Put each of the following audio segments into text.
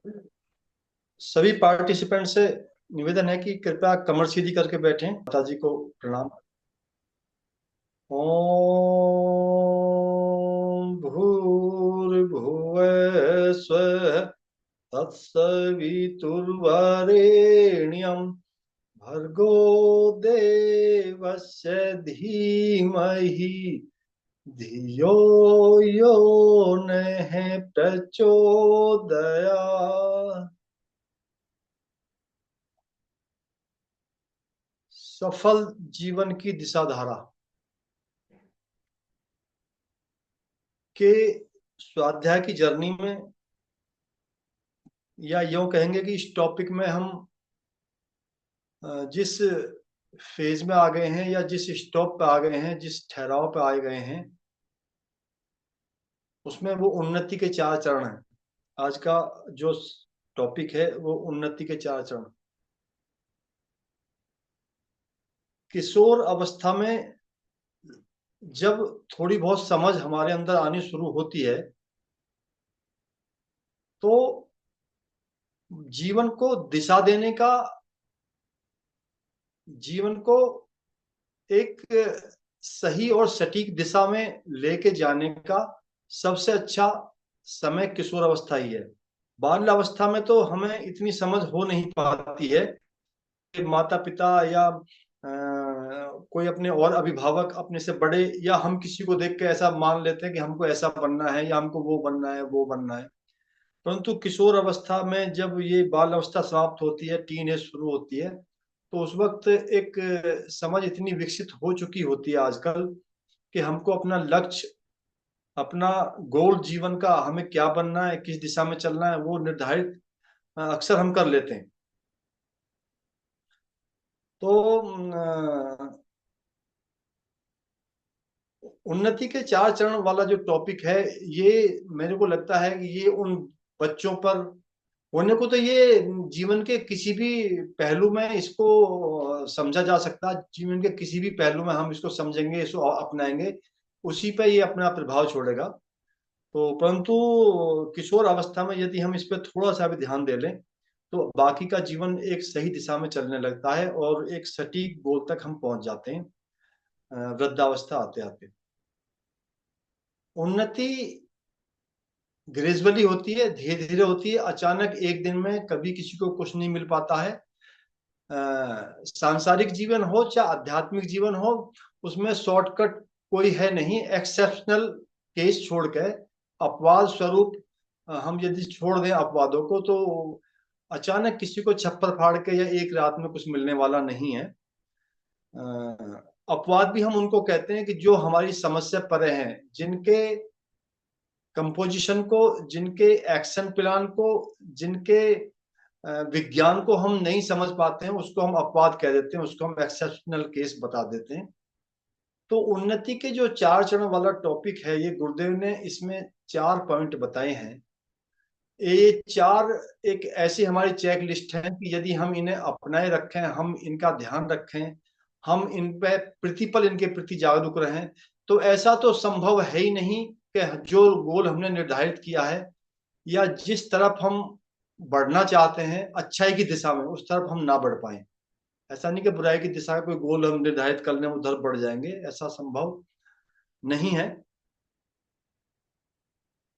सभी पार्टिसिपेंट से निवेदन है कि कृपया कमर सीधी करके बैठें। माता जी को प्रणाम। ओम भूर्भुवः स्वः तत्सवितुर्वरेण्यं भर्गो देवस्य धीमहि धियो यो नः प्रचोदयात्। सफल जीवन की दिशाधारा के स्वाध्याय की जर्नी में, या यूं कहेंगे कि इस टॉपिक में हम जिस फेज में आ गए हैं या जिस स्टॉप पे आ गए हैं, जिस ठहराव पे आ गए हैं, उसमें वो उन्नति के चार चरण हैं। आज का जो टॉपिक है वो उन्नति के चार चरण। किशोर अवस्था में जब थोड़ी बहुत समझ हमारे अंदर आनी शुरू होती है तो जीवन को दिशा देने का, जीवन को एक सही और सटीक दिशा में लेके जाने का सबसे अच्छा समय किशोर अवस्था ही है। बाल्य अवस्था में तो हमें इतनी समझ हो नहीं पाती है कि माता पिता या कोई अपने और अभिभावक अपने से बड़े या हम किसी को देख के ऐसा मान लेते हैं कि हमको ऐसा बनना है या हमको वो बनना है वो बनना है। परंतु किशोर अवस्था में जब ये बाल अवस्था समाप्त होती है, टीन एज शुरू होती है, तो उस वक्त एक समझ इतनी विकसित हो चुकी होती है आजकल कि हमको अपना लक्ष्य, अपना गोल जीवन का, हमें क्या बनना है, किस दिशा में चलना है, वो निर्धारित अक्सर हम कर लेते हैं। तो उन्नति के चार चरण वाला जो टॉपिक है, ये मेरे को लगता है कि ये उन बच्चों पर होने को, तो ये जीवन के किसी भी पहलू में इसको समझा जा सकता है। जीवन के किसी भी पहलू में हम इसको समझेंगे, इसको अपनाएंगे, उसी पे ये अपना प्रभाव छोड़ेगा। तो परंतु किशोर अवस्था में यदि हम इस पे थोड़ा सा भी ध्यान दे लें तो बाकी का जीवन एक सही दिशा में चलने लगता है और एक सटीक गोल तक हम पहुंच जाते हैं वृद्धावस्था आते आते। उन्नति ग्रेजुअली होती है, धीरे धीरे होती है। अचानक एक दिन में कभी किसी को कुछ नहीं मिल पाता है। सांसारिक जीवन हो चाहे आध्यात्मिक जीवन हो, उसमें शॉर्टकट कोई है नहीं, एक्सेप्शनल केस छोड़ के। अपवाद स्वरूप हम यदि छोड़ दें अपवादों को, तो अचानक किसी को छप्पर फाड़ के या एक रात में कुछ मिलने वाला नहीं है। अपवाद भी हम उनको कहते हैं कि जो हमारी समझ से परे हैं, जिनके कंपोजिशन को, जिनके एक्शन प्लान को, जिनके विज्ञान को हम नहीं समझ पाते हैं, उसको हम अपवाद कह देते हैं, उसको हम एक्सेप्शनल केस बता देते हैं। तो उन्नति के जो चार चरण वाला टॉपिक है, ये गुरुदेव ने इसमें चार पॉइंट बताए हैं। ये चार एक ऐसी हमारी चेक लिस्ट है कि यदि हम इन्हें अपनाए रखें, हम इनका ध्यान रखें, हम इन पे प्रतिपल इनके प्रति जागरूक रहें, तो ऐसा तो संभव है ही नहीं कि जो गोल हमने निर्धारित किया है या जिस तरफ हम बढ़ना चाहते हैं अच्छाई की दिशा में, उस तरफ हम ना बढ़ पाए। ऐसा नहीं कि बुराई की दिशा में कोई गोल हम निर्धारित कर लें उधर बढ़ जाएंगे, ऐसा संभव नहीं है।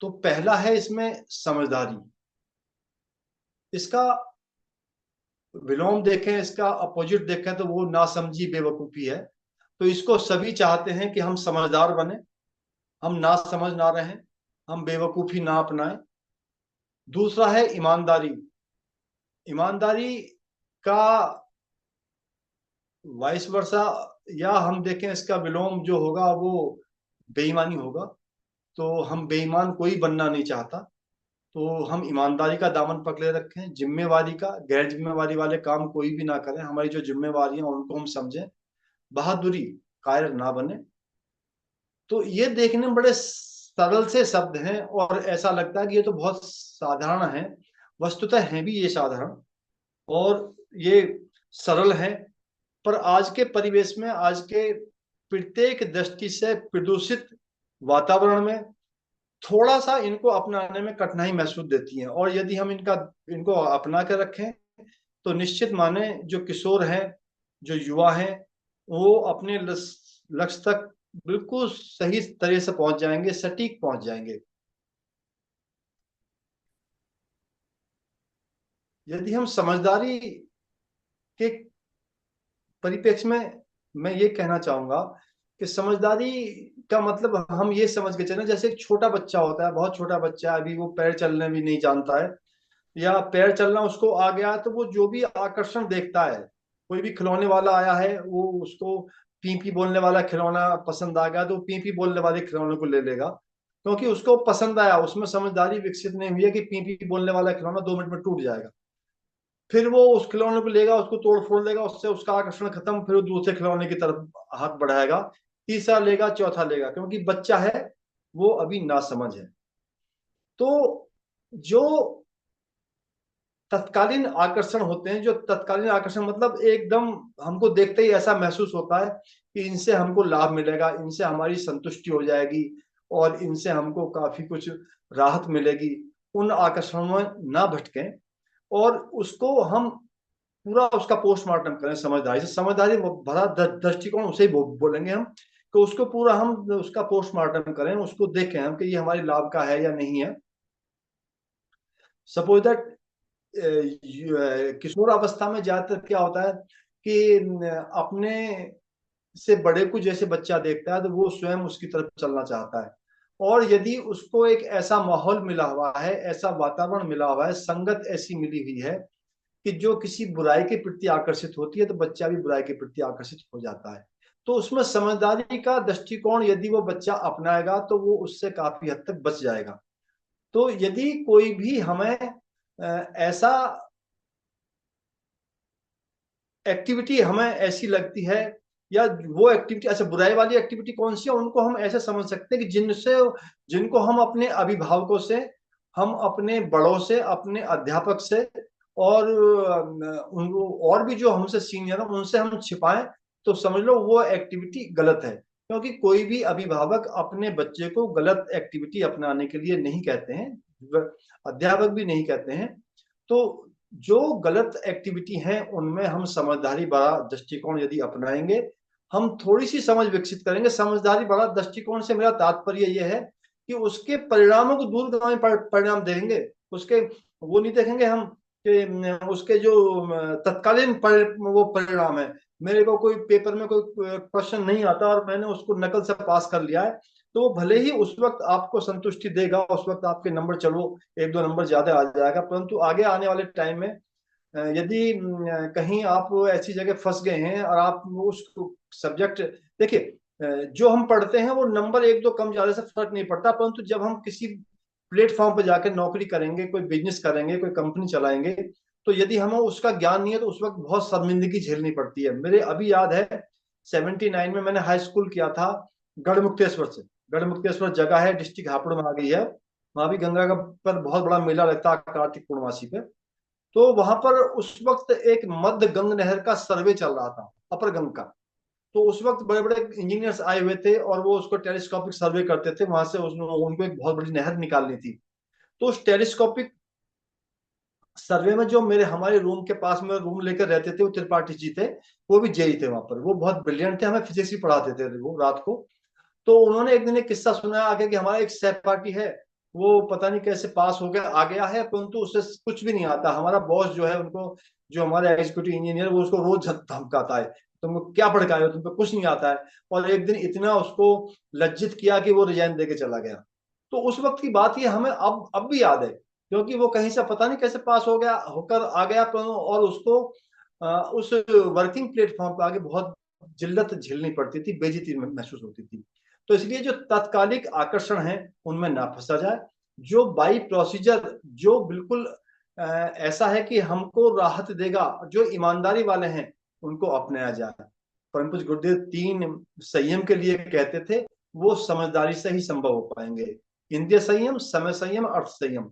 तो पहला है इसमें समझदारी। इसका विलोम देखें, इसका अपोजिट देखें तो वो नासमझी बेवकूफी है। तो इसको सभी चाहते हैं कि हम समझदार बने, हम ना समझ ना रहें, हम बेवकूफी ना अपनाएं। दूसरा है ईमानदारी। ईमानदारी का वाइस वर्सा, या हम देखें इसका विलोम जो होगा वो बेईमानी होगा। तो हम बेईमान कोई बनना नहीं चाहता, तो हम ईमानदारी का दामन पकड़े रखें। जिम्मेवारी का, गैर जिम्मेवारी वाले काम कोई भी ना करें, हमारी जो जिम्मेवारी है उनको हम समझें। बहादुरी, कायर ना बने। तो ये देखने में बड़े सरल से शब्द हैं और ऐसा लगता है कि ये तो बहुत साधारण है। वस्तुतः है भी ये साधारण और ये सरल है। पर आज के परिवेश में, आज के प्रत्येक दृष्टि से प्रदूषित वातावरण में थोड़ा सा इनको अपनाने में कठिनाई महसूस देती हैं। और यदि हम इनको अपना कर रखें तो निश्चित माने जो किशोर हैं, जो युवा हैं, वो अपने लक्ष्य तक बिल्कुल सही तरह से पहुंच जाएंगे, सटीक पहुंच जाएंगे। यदि हम समझदारी के परिप्रेक्ष्य में मैं ये कहना चाहूंगा कि समझदारी का मतलब हम ये समझ के चले, जैसे एक छोटा बच्चा होता है, बहुत छोटा बच्चा है, अभी वो पैर चलने भी नहीं जानता है, या पैर चलना उसको आ गया, तो वो जो भी आकर्षण देखता है, कोई भी खिलौने वाला आया है, वो उसको पी पी बोलने वाला खिलौना पसंद आ गया तो पी पी बोलने वाले खिलौने को ले लेगा, क्योंकि उसको पसंद आया। उसमें समझदारी विकसित नहीं हुई है कि पी पी बोलने वाला खिलौना 2 मिनट में टूट जाएगा। फिर वो उस खिलौने को लेगा, उसको तोड़ फोड़ लेगा, उससे उसका आकर्षण खत्म, फिर वो दूसरे खिलौने की तरफ हाथ बढ़ाएगा, तीसरा लेगा, चौथा लेगा, क्योंकि बच्चा है, वो अभी नासमझ है। तो जो तत्कालीन आकर्षण होते हैं, जो तत्कालीन आकर्षण मतलब एकदम हमको देखते ही ऐसा महसूस होता है कि इनसे हमको लाभ मिलेगा, इनसे हमारी संतुष्टि हो जाएगी और इनसे हमको काफी कुछ राहत मिलेगी, उन आकर्षणों में ना भटकें और उसको हम पूरा उसका पोस्टमार्टम करें समझदारी से। समझदारी भरा दृष्टिकोण उसे ही बोलेंगे हम, कि उसको पूरा हम उसका पोस्टमार्टम करें, उसको देखें हम कि ये हमारे लाभ का है या नहीं है। सपोज दैट किशोर अवस्था में ज्यादातर क्या होता है कि अपने से बड़े को जैसे बच्चा देखता है तो वो स्वयं उसकी तरफ चलना चाहता है। और यदि उसको एक ऐसा माहौल मिला हुआ है, ऐसा वातावरण मिला हुआ है, संगत ऐसी मिली हुई है कि जो किसी बुराई के प्रति आकर्षित होती है, तो बच्चा भी बुराई के प्रति आकर्षित हो जाता है। तो उसमें समझदारी का दृष्टिकोण यदि वो बच्चा अपनाएगा तो वो उससे काफी हद तक बच जाएगा। तो यदि कोई भी हमें ऐसा एक्टिविटी हमें ऐसी लगती है, या वो एक्टिविटी, अच्छा बुराई वाली एक्टिविटी कौन सी है, उनको हम ऐसे समझ सकते हैं कि जिनको हम अपने अभिभावकों से, हम अपने बड़ों से, अपने अध्यापक से और उनको और भी जो हमसे सीनियर है उनसे हम छिपाएं, तो समझ लो वो एक्टिविटी गलत है। क्योंकि कोई भी अभिभावक अपने बच्चे को गलत एक्टिविटी अपनाने के लिए नहीं कहते हैं, अध्यापक भी नहीं कहते हैं। तो जो गलत एक्टिविटी हैं उनमें हम समझदारी भरा दृष्टिकोण यदि अपनाएंगे, हम थोड़ी सी समझ विकसित करेंगे। समझदारी भरा दृष्टिकोण से मेरा तात्पर्य यह है कि उसके परिणामों को दूरगामी परिणाम देंगे, उसके वो नहीं देखेंगे हम कि उसके जो तत्कालीन वो परिणाम है। मेरे को कोई पेपर में कोई क्वेश्चन नहीं आता और मैंने उसको नकल से पास कर लिया है, तो वो भले ही उस वक्त आपको संतुष्टि देगा, उस वक्त आपके नंबर चलो 1-2 नंबर ज्यादा आ जाएगा, परंतु आगे आने वाले टाइम में यदि कहीं आप ऐसी जगह फंस गए हैं और आप उस सब्जेक्ट, देखिए जो हम पढ़ते हैं वो नंबर 1-2 कम ज्यादा से फर्क नहीं पड़ता, परंतु जब हम किसी प्लेटफॉर्म पर जाकर नौकरी करेंगे, कोई बिजनेस करेंगे, कोई कंपनी चलाएंगे, तो यदि हमें उसका ज्ञान नहीं है तो उस वक्त बहुत शर्मिंदगी झेलनी पड़ती है। मेरे अभी याद है 79 में मैंने हाई स्कूल किया था गढ़मुक्तेश्वर से। गढ़मुक्तेश्वर जगह है, डिस्ट्रिक्ट हापुड़ में आ गई है। वहां भी गंगा का पर बहुत बड़ा मेला लगता है कार्तिक पूर्णमासी पे। तो वहां पर उस वक्त एक मध्य गंग नहर का सर्वे चल रहा था, अपर गंग का। तो उस वक्त बड़े बड़े इंजीनियर्स आए हुए थे और वो उसको टेलीस्कोपिक सर्वे करते थे, वहां से उनको एक बहुत बड़ी नहर निकालनी थी। तो उस टेलीस्कोपिक सर्वे में जो मेरे हमारे रूम के पास में रूम लेकर रहते थे वो त्रिपाठी जी थे, वो भी जेई थे वहां पर, वो बहुत ब्रिलियंट थे, हमें फिजिक्स भी पढ़ाते थे वो रात को। तो उन्होंने एक दिन एक किस्सा सुनाया आगे कि हमारा एक सहपाठी है, वो पता नहीं कैसे पास हो गया आ गया है, परंतु उससे कुछ भी नहीं आता। हमारा बॉस जो है उनको, जो हमारा एग्जीक्यूटिव इंजीनियर, वो उसको रोज धमकाता है, तुमको क्या भड़काए हो, तुमको कुछ नहीं आता है। और एक दिन इतना उसको लज्जित किया कि वो रिजाइन दे के चला गया। तो उस वक्त की बात ये हमें अब भी याद है, क्योंकि वो कहीं से पता नहीं कैसे पास हो गया, होकर आ गया, और उसको उस वर्किंग प्लेटफॉर्म पर आगे बहुत जिल्लत झेलनी पड़ती थी, बेइज्जती महसूस होती थी। तो इसलिए जो तात्कालिक आकर्षण है उनमें ना फंसा जाए। जो बाई प्रोसीजर, जो बिल्कुल ऐसा है कि हमको राहत देगा, जो ईमानदारी वाले हैं, उनको अपनाया जाए। परम पूज्य गुरुदेव 3 संयम के लिए कहते थे, वो समझदारी से ही संभव हो पाएंगे। इंद्रिय संयम, समय संयम, अर्थ संयम।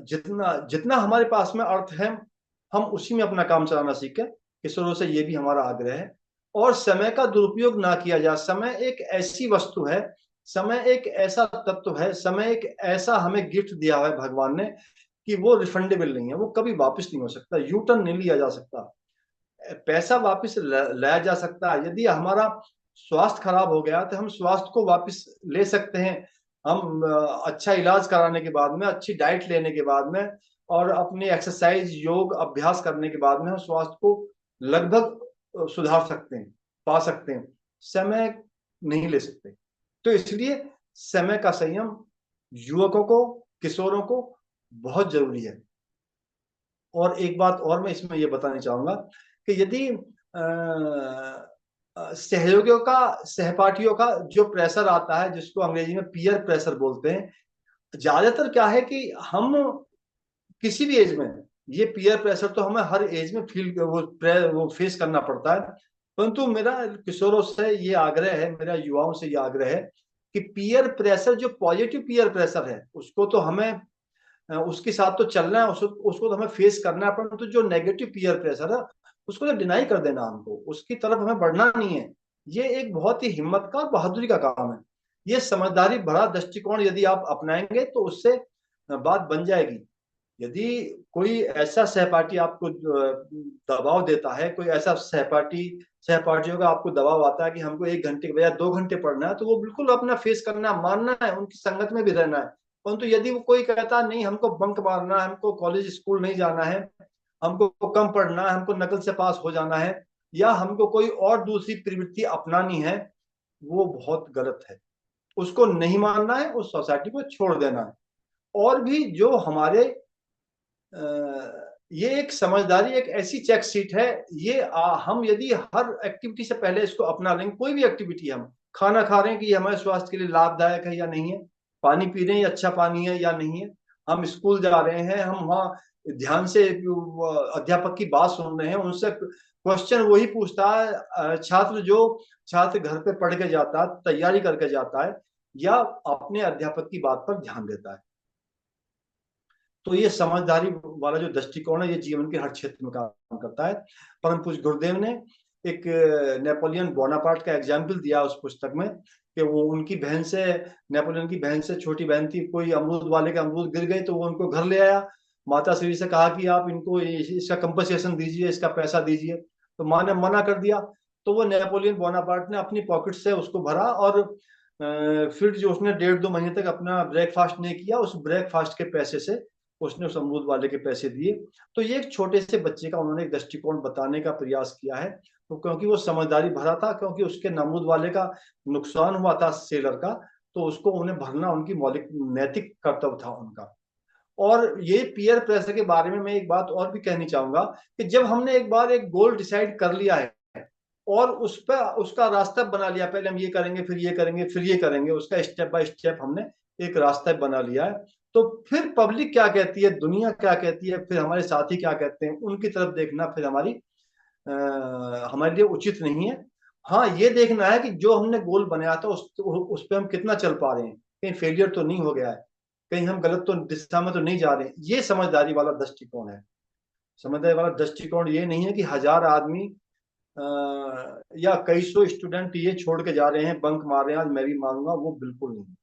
जितना जितना हमारे पास में अर्थ है, हम उसी में अपना काम चलाना सीखें। किशोरों से ये भी हमारा आग्रह है। और समय का दुरुपयोग ना किया जाए। समय एक ऐसी वस्तु है समय एक ऐसा तत्व है, समय एक ऐसा हमें गिफ्ट दिया है भगवान ने कि वो रिफंडेबल नहीं है, वो कभी वापस नहीं हो सकता, यू टर्न नहीं लिया जा सकता। पैसा वापस लाया जा सकता है, यदि हमारा स्वास्थ्य खराब हो गया तो हम स्वास्थ्य को वापस ले सकते हैं। हम अच्छा इलाज कराने के बाद में, अच्छी डाइट लेने के बाद में और अपनी एक्सरसाइज योग अभ्यास करने के बाद में हम स्वास्थ्य को लगभग सुधार सकते हैं, पा सकते हैं। समय नहीं ले सकते। तो इसलिए समय का संयम युवकों को, किशोरों को बहुत जरूरी है। और एक बात और मैं इसमें ये बताना चाहूंगा कि यदि सहयोगियों का, सहपाठियों का जो प्रेशर आता है, जिसको अंग्रेजी में पीयर प्रेशर बोलते हैं, ज्यादातर क्या है कि हम किसी भी एज में, ये पीयर प्रेशर तो हमें हर एज में फील वो फेस करना पड़ता है, परंतु मेरा किशोरों से ये आग्रह है, मेरा युवाओं से ये आग्रह है कि पीयर प्रेशर, जो पॉजिटिव पीयर प्रेशर है, उसको तो हमें उसके साथ तो चलना है, उसको तो हमें फेस करना है, परंतु जो नेगेटिव पीयर प्रेशर है उसको तो डिनाई कर देना, हमको उसकी तरफ हमें बढ़ना नहीं है। ये एक बहुत ही हिम्मत का और बहादुरी का काम है। ये समझदारी भरा दृष्टिकोण यदि आप अपनाएंगे तो उससे बात बन जाएगी। यदि कोई ऐसा सहपाठी आपको दबाव देता है, कोई ऐसा सहपाठियों का आपको दबाव आता है कि हमको 1 घंटे के बजाय 2 घंटे पढ़ना है, तो वो बिल्कुल अपना फेस करना, मानना है, उनकी संगत में भी रहना है। परंतु यदि वो कोई कहता नहीं, हमको बंक मारना है, हमको कॉलेज स्कूल नहीं जाना है, हमको कम पढ़ना है, हमको नकल से पास हो जाना है, या हमको कोई और दूसरी प्रवृत्ति अपनानी है, वो बहुत गलत है। उसको नहीं मानना है, उस सोसाइटी को छोड़ देना है। और भी जो हमारे ये एक समझदारी, एक ऐसी चेक शीट है, ये हम यदि हर एक्टिविटी से पहले इसको अपना लेंगे, कोई भी एक्टिविटी, हम खाना खा रहे हैं कि ये हमारे स्वास्थ्य के लिए लाभदायक है या नहीं है, पानी पी रहे हैं अच्छा पानी है या नहीं है, हम स्कूल जा रहे हैं, हम वहाँ ध्यान से अध्यापक की बात सुन रहे हैं, उनसे क्वेश्चन वही पूछता है छात्र जो छात्र घर पे पढ़ के जाता है, तैयारी करके जाता है, या अपने अध्यापक की बात पर ध्यान देता है। तो ये समझदारी वाला जो दृष्टिकोण है, ये जीवन के हर क्षेत्र में काम करता है। परम पूज्य गुरुदेव ने एक नेपोलियन बोनापार्ट का एग्जाम्पल दिया उस पुस्तक में, कि वो उनकी बहन से, नेपोलियन की बहन से, छोटी बहन थी, कोई अमरूद वाले के अमरूद गिर गए तो वो उनको घर ले आया। माता श्री से कहा कि आप इनको इसका कंपनसेशन दीजिए, इसका पैसा दीजिए, तो माँ ने मना कर दिया। तो वो नेपोलियन बोनापार्ट ने अपनी पॉकेट से उसको भरा, और फिर जो उसने 1.5-2 महीने तक अपना ब्रेकफास्ट नहीं किया, उस ब्रेकफास्ट के पैसे से उसने उस अमरूद वाले के पैसे दिए। तो ये एक छोटे से बच्चे का उन्होंने एक दृष्टिकोण बताने का प्रयास किया है, तो क्योंकि वो समझदारी भरा था, क्योंकि उसके अमरूद वाले का नुकसान हुआ था सेलर का, तो उसको उन्हें भरना उनकी मौलिक नैतिक कर्तव्य था उनका। और ये पीयर प्रेशर के बारे में मैं एक बात और भी कहनी चाहूंगा, कि जब हमने एक बार एक गोल डिसाइड कर लिया है और उस पर उसका रास्ता बना लिया, पहले हम ये करेंगे, फिर ये करेंगे, फिर ये करेंगे, उसका स्टेप बाय स्टेप हमने एक रास्ता बना लिया है, तो फिर पब्लिक क्या कहती है, दुनिया क्या कहती है, फिर हमारे साथी क्या कहते हैं, उनकी तरफ देखना फिर हमारे लिए उचित नहीं है। हाँ, ये देखना है कि जो हमने गोल बनाया था उस पर हम कितना चल पा रहे हैं, कहीं फेलियर तो नहीं हो गया है, कहीं हम गलत तो दिशा में तो नहीं जा रहे हैं। ये समझदारी वाला दृष्टिकोण है। समझदारी वाला दृष्टिकोण ये नहीं है कि 1000 आदमी या कई सौ स्टूडेंट ये छोड़ के जा रहे हैं, बंक मार रहे हैं, आज मैं भी मारूंगा, वो बिल्कुल नहीं।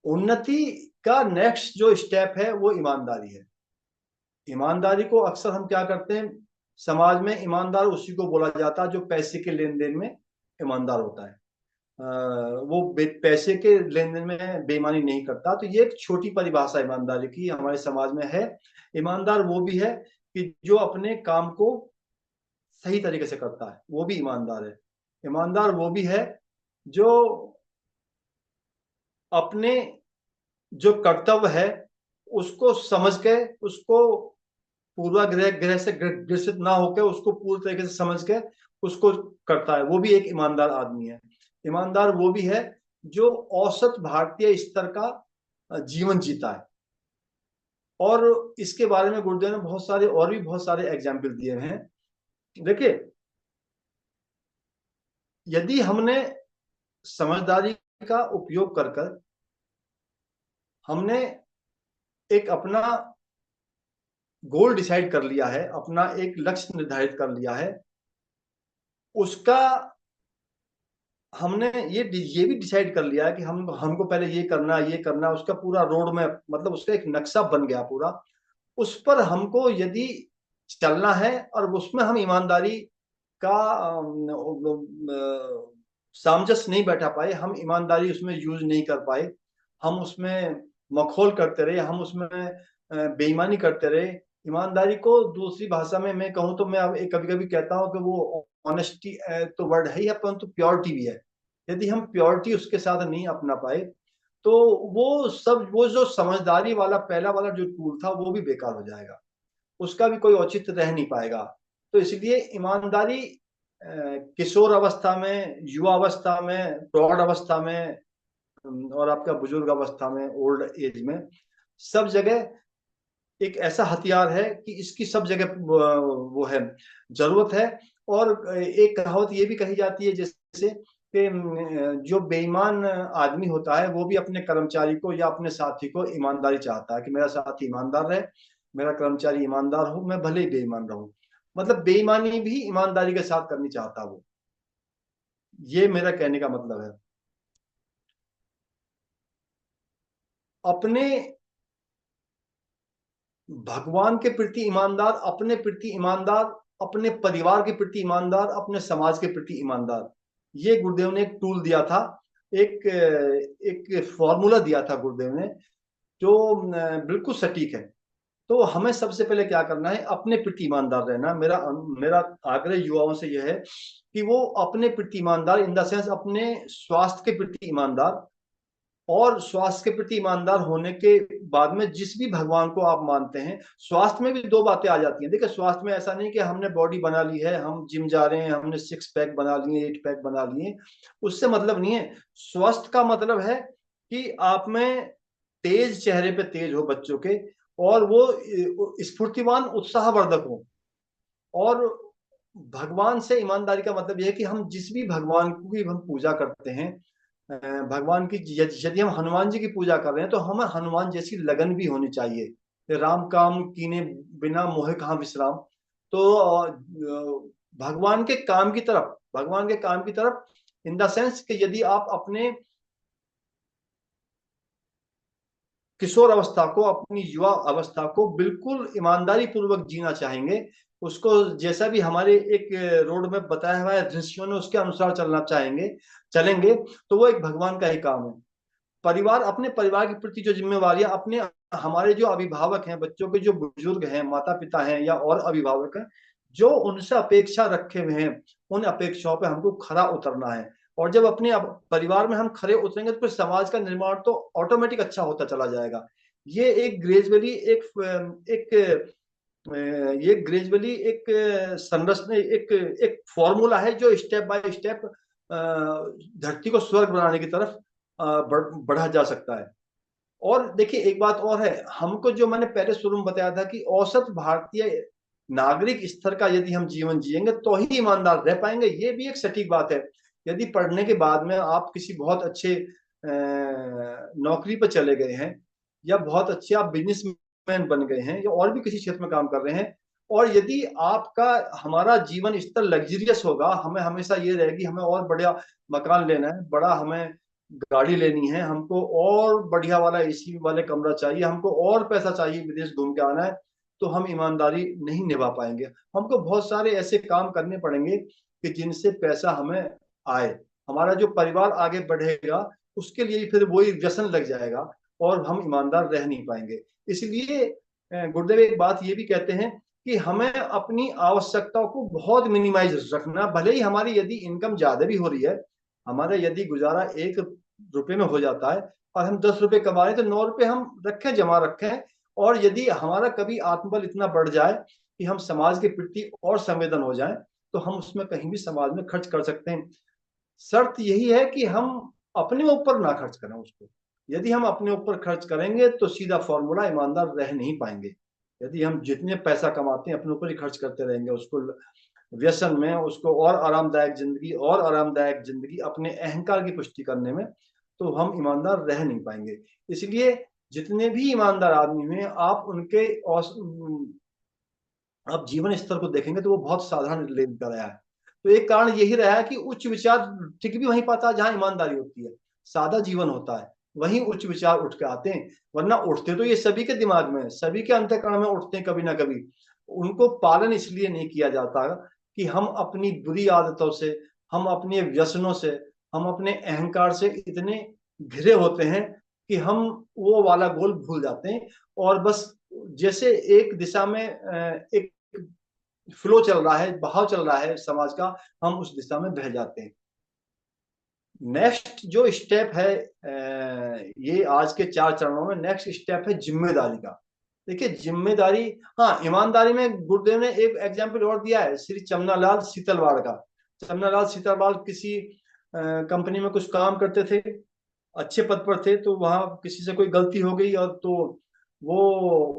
उन्नति का नेक्स्ट जो स्टेप है वो ईमानदारी है। ईमानदारी को अक्सर हम क्या करते हैं, समाज में ईमानदार उसी को बोला जाता है जो पैसे के लेन देन में ईमानदार होता है। वो पैसे के लेन देन में बेईमानी नहीं करता। तो ये एक छोटी परिभाषा ईमानदारी की हमारे समाज में है। ईमानदार वो भी है कि जो अपने काम को सही तरीके से करता है, वो भी ईमानदार है। ईमानदार वो भी है जो अपने जो कर्तव्य है उसको समझ के, उसको पूर्वाग्रह ग्रह से ग्रसित ना होकर, उसको पूरी तरीके से समझ के उसको करता है, वो भी एक ईमानदार आदमी है। ईमानदार वो भी है जो औसत भारतीय स्तर का जीवन जीता है। और इसके बारे में गुरुदेव ने बहुत सारे और भी बहुत सारे एग्जाम्पल दिए हैं। देखिए, यदि हमने समझदारी का उपयोग कर कर हमने एक अपना गोल डिसाइड कर लिया है, अपना एक लक्ष्य निर्धारित कर लिया है, उसका हमने ये भी डिसाइड कर लिया है कि हमको पहले ये करना, उसका पूरा रोड मैप, मतलब उसका एक नक्शा बन गया पूरा। उस पर हमको यदि चलना है और उसमें हम ईमानदारी का सामंजस्य नहीं बैठा पाए, हम ईमानदारी उसमें यूज नहीं कर पाए, हम उसमें मखौल करते रहे, हम उसमें बेईमानी करते रहे। ईमानदारी को दूसरी भाषा में मैं कहूँ तो मैं अब कभी कभी कहता हूँ कि वो ऑनेस्टी तो वर्ड है ही है, परंतु प्योरिटी भी है। यदि हम प्योरिटी उसके साथ नहीं अपना पाए तो वो जो समझदारी वाला पहला वाला जो टूल था वो भी बेकार हो जाएगा, उसका भी कोई औचित्य रह नहीं पाएगा। तो इसलिए ईमानदारी किशोर अवस्था में, युवा अवस्था में, प्रौढ़ अवस्था में, और आपका बुजुर्ग अवस्था में, ओल्ड एज में, सब जगह एक ऐसा हथियार है कि इसकी सब जगह वो है, जरूरत है। और एक कहावत ये भी कही जाती है जैसे कि जो बेईमान आदमी होता है वो भी अपने कर्मचारी को या अपने साथी को ईमानदारी चाहता है कि मेरा साथी ईमानदार रहे, मेरा कर्मचारी ईमानदार हो, मैं भले ही बेईमान रहूं। मतलब बेईमानी भी ईमानदारी के साथ करनी चाहता वो, ये मेरा कहने का मतलब है। अपने भगवान के प्रति ईमानदार, अपने प्रति ईमानदार, अपने परिवार के प्रति ईमानदार, अपने समाज के प्रति ईमानदार, ये गुरुदेव ने एक टूल दिया था, एक एक फॉर्मूला दिया था गुरुदेव ने, जो बिल्कुल सटीक है। तो हमें सबसे पहले क्या करना है, अपने प्रति ईमानदार रहना। मेरा मेरा आग्रह युवाओं से यह है कि वो अपने प्रति ईमानदार, इन द सेंस अपने स्वास्थ्य के प्रति ईमानदार, और स्वास्थ्य के प्रति ईमानदार होने के बाद में जिस भी भगवान को आप मानते हैं, स्वास्थ्य में भी दो बातें आ जाती हैं। देखिए, स्वास्थ्य में ऐसा नहीं कि हमने बॉडी बना ली है, हम जिम जा रहे हैं, हमने 6 पैक बना लिए, 8 पैक बना लिए, उससे मतलब नहीं है। स्वस्थ का मतलब है कि आप में तेज, चेहरे पे तेज हो बच्चों के, और वो स्फूर्तिवान, उत्साहवर्धक हो। और भगवान से ईमानदारी का मतलब यह है कि हम जिस भी भगवान की हम पूजा करते हैं, भगवान की, यदि हम हनुमान जी की पूजा कर रहे हैं तो हमें हनुमान जैसी लगन भी होनी चाहिए। राम काम कीने बिना मोहे कहाँ विश्राम। तो भगवान के काम की तरफ, इन द सेंस कि यदि आप अपने किशोर अवस्था को, अपनी युवा अवस्था को बिल्कुल ईमानदारी पूर्वक जीना चाहेंगे, उसको जैसा भी हमारे एक रोड में बताया हुआ है ऋषियों ने, उसके अनुसार चलना चाहेंगे, चलेंगे, तो वो एक भगवान का ही काम है। परिवार, अपने परिवार के प्रति जो जिम्मेवारियां, अपने, हमारे जो अभिभावक हैं, बच्चों के जो बुजुर्ग हैं, माता पिता हैं या और अभिभावक हैं, जो उनसे अपेक्षा रखे हुए हैं, उन अपेक्षाओं पे हमको खरा उतरना है। और जब अपने परिवार में हम खरे उतरेंगे तो फिर समाज का निर्माण तो ऑटोमेटिक अच्छा होता चला जाएगा। ये एक ग्रेजुअली एक ये ग्रेजुअली एक संरचना, एक एक फॉर्मूला है जो स्टेप बाय स्टेप धरती को स्वर्ग बनाने की तरफ बढ़ा जा सकता है। और देखिए, एक बात और है, हमको जो मैंने पहले शुरू में बताया था कि औसत भारतीय नागरिक स्तर का यदि हम जीवन जिएंगे तो ही ईमानदार रह पाएंगे, ये भी एक सटीक बात है। यदि पढ़ने के बाद में आप किसी बहुत अच्छे नौकरी पर चले गए हैं, या बहुत अच्छे आप बिजनेसमैन बन गए हैं, या और भी किसी क्षेत्र में काम कर रहे हैं, और यदि आपका, हमारा जीवन स्तर लग्जरियस होगा, हमें हमेशा ये रहेगी हमें और बढ़िया मकान लेना है, बड़ा हमें गाड़ी लेनी है, हमको और बढ़िया वाला एसी वाले कमरा चाहिए, हमको और पैसा चाहिए, विदेश घूम के आना है, तो हम ईमानदारी नहीं निभा पाएंगे। हमको बहुत सारे ऐसे काम करने पड़ेंगे कि जिनसे पैसा हमें आए, हमारा जो परिवार आगे बढ़ेगा उसके लिए फिर वही व्यसन लग जाएगा, और हम ईमानदार रह नहीं पाएंगे। इसलिए गुरुदेव एक बात ये भी कहते हैं कि हमें अपनी आवश्यकताओं को बहुत मिनिमाइज रखना, भले ही हमारी यदि इनकम ज्यादा भी हो रही है, हमारा यदि गुजारा 1 रुपए में हो जाता है और हम 10 रुपए कमा रहे हैं, तो 9 रुपए हम रखें, जमा रखें। और यदि हमारा कभी आत्मबल इतना बढ़ जाए कि हम समाज के प्रति और संवेदन हो जाएं, तो हम उसमें कहीं भी समाज में खर्च कर सकते हैं। शर्त यही है कि हम अपने ऊपर ना खर्च करें उसको। यदि हम अपने ऊपर खर्च करेंगे तो सीधा फॉर्मूला, ईमानदार रह नहीं पाएंगे। यदि हम जितने पैसा कमाते हैं अपने ऊपर ही खर्च करते रहेंगे, उसको व्यसन में, उसको और आरामदायक जिंदगी अपने अहंकार की पुष्टि करने में, तो हम ईमानदार रह नहीं पाएंगे। इसलिए जितने भी ईमानदार आदमी हुए, आप उनके आप जीवन स्तर को देखेंगे तो वो बहुत साधारण लेवल का रहा है। तो एक कारण यही रहा है कि उच्च विचार टिक भी वहीं पाता है जहां ईमानदारी होती है, सादा जीवन होता है, वहीं उच्च विचार उठ के आते हैं। वरना उठते तो ये सभी के दिमाग में, सभी के अंतःकरण में उठते हैं कभी ना कभी। उनको पालन इसलिए नहीं किया जाता कि हम अपनी बुरी आदतों से, हम अपने व्यसनों से, हम अपने अहंकार से इतने घिरे होते हैं कि हम वो वाला गोल भूल जाते हैं, और बस जैसे एक दिशा में एक फ्लो चल रहा है, बहाव चल रहा है समाज का, हम उस दिशा में बह जाते हैं। नेक्स्ट जो स्टेप है, ये आज के 4 चरणों में नेक्स्ट स्टेप है जिम्मेदारी का। देखिए जिम्मेदारी, हाँ, ईमानदारी में गुरुदेव ने एक एग्जाम्पल और दिया है, श्री चमनालाल सीतलवाड़ का। चमनालाल सीतलवाड़ किसी कंपनी में कुछ काम करते थे, अच्छे पद पर थे, तो वहां किसी से कोई गलती हो गई, और तो वो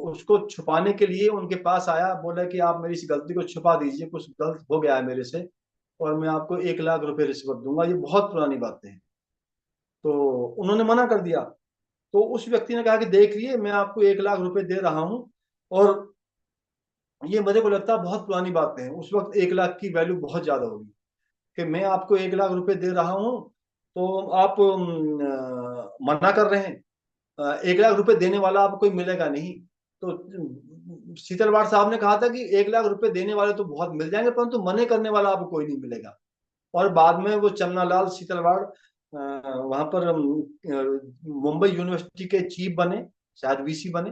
उसको छुपाने के लिए उनके पास आया, बोला कि आप मेरी इस गलती को छुपा दीजिए, कुछ गलत हो गया है मेरे से, और मैं आपको 1 लाख रुपए रिश्वत दूंगा। ये बहुत पुरानी बातें हैं। तो उन्होंने मना कर दिया। तो उस व्यक्ति ने कहा कि देख लिए, मैं आपको 1 लाख रुपए दे रहा हूं, और ये मेरे को लगता है बहुत पुरानी बातें हैं, उस वक्त 1 लाख की वैल्यू बहुत ज्यादा होगी, कि मैं आपको 1 लाख रुपए दे रहा हूं, तो आप मना कर रहे हैं, 1 लाख रुपए देने वाला आपको कोई मिलेगा नहीं। तो शीतलवाड़ साहब ने कहा था कि 1 लाख रुपए देने वाले तो बहुत मिल जाएंगे, परंतु मने करने वाला आपको कोई नहीं मिलेगा। और बाद में वो चन्नालाल शीतलवाड़ वहां पर मुंबई यूनिवर्सिटी के चीफ बने, शायद वीसी बने।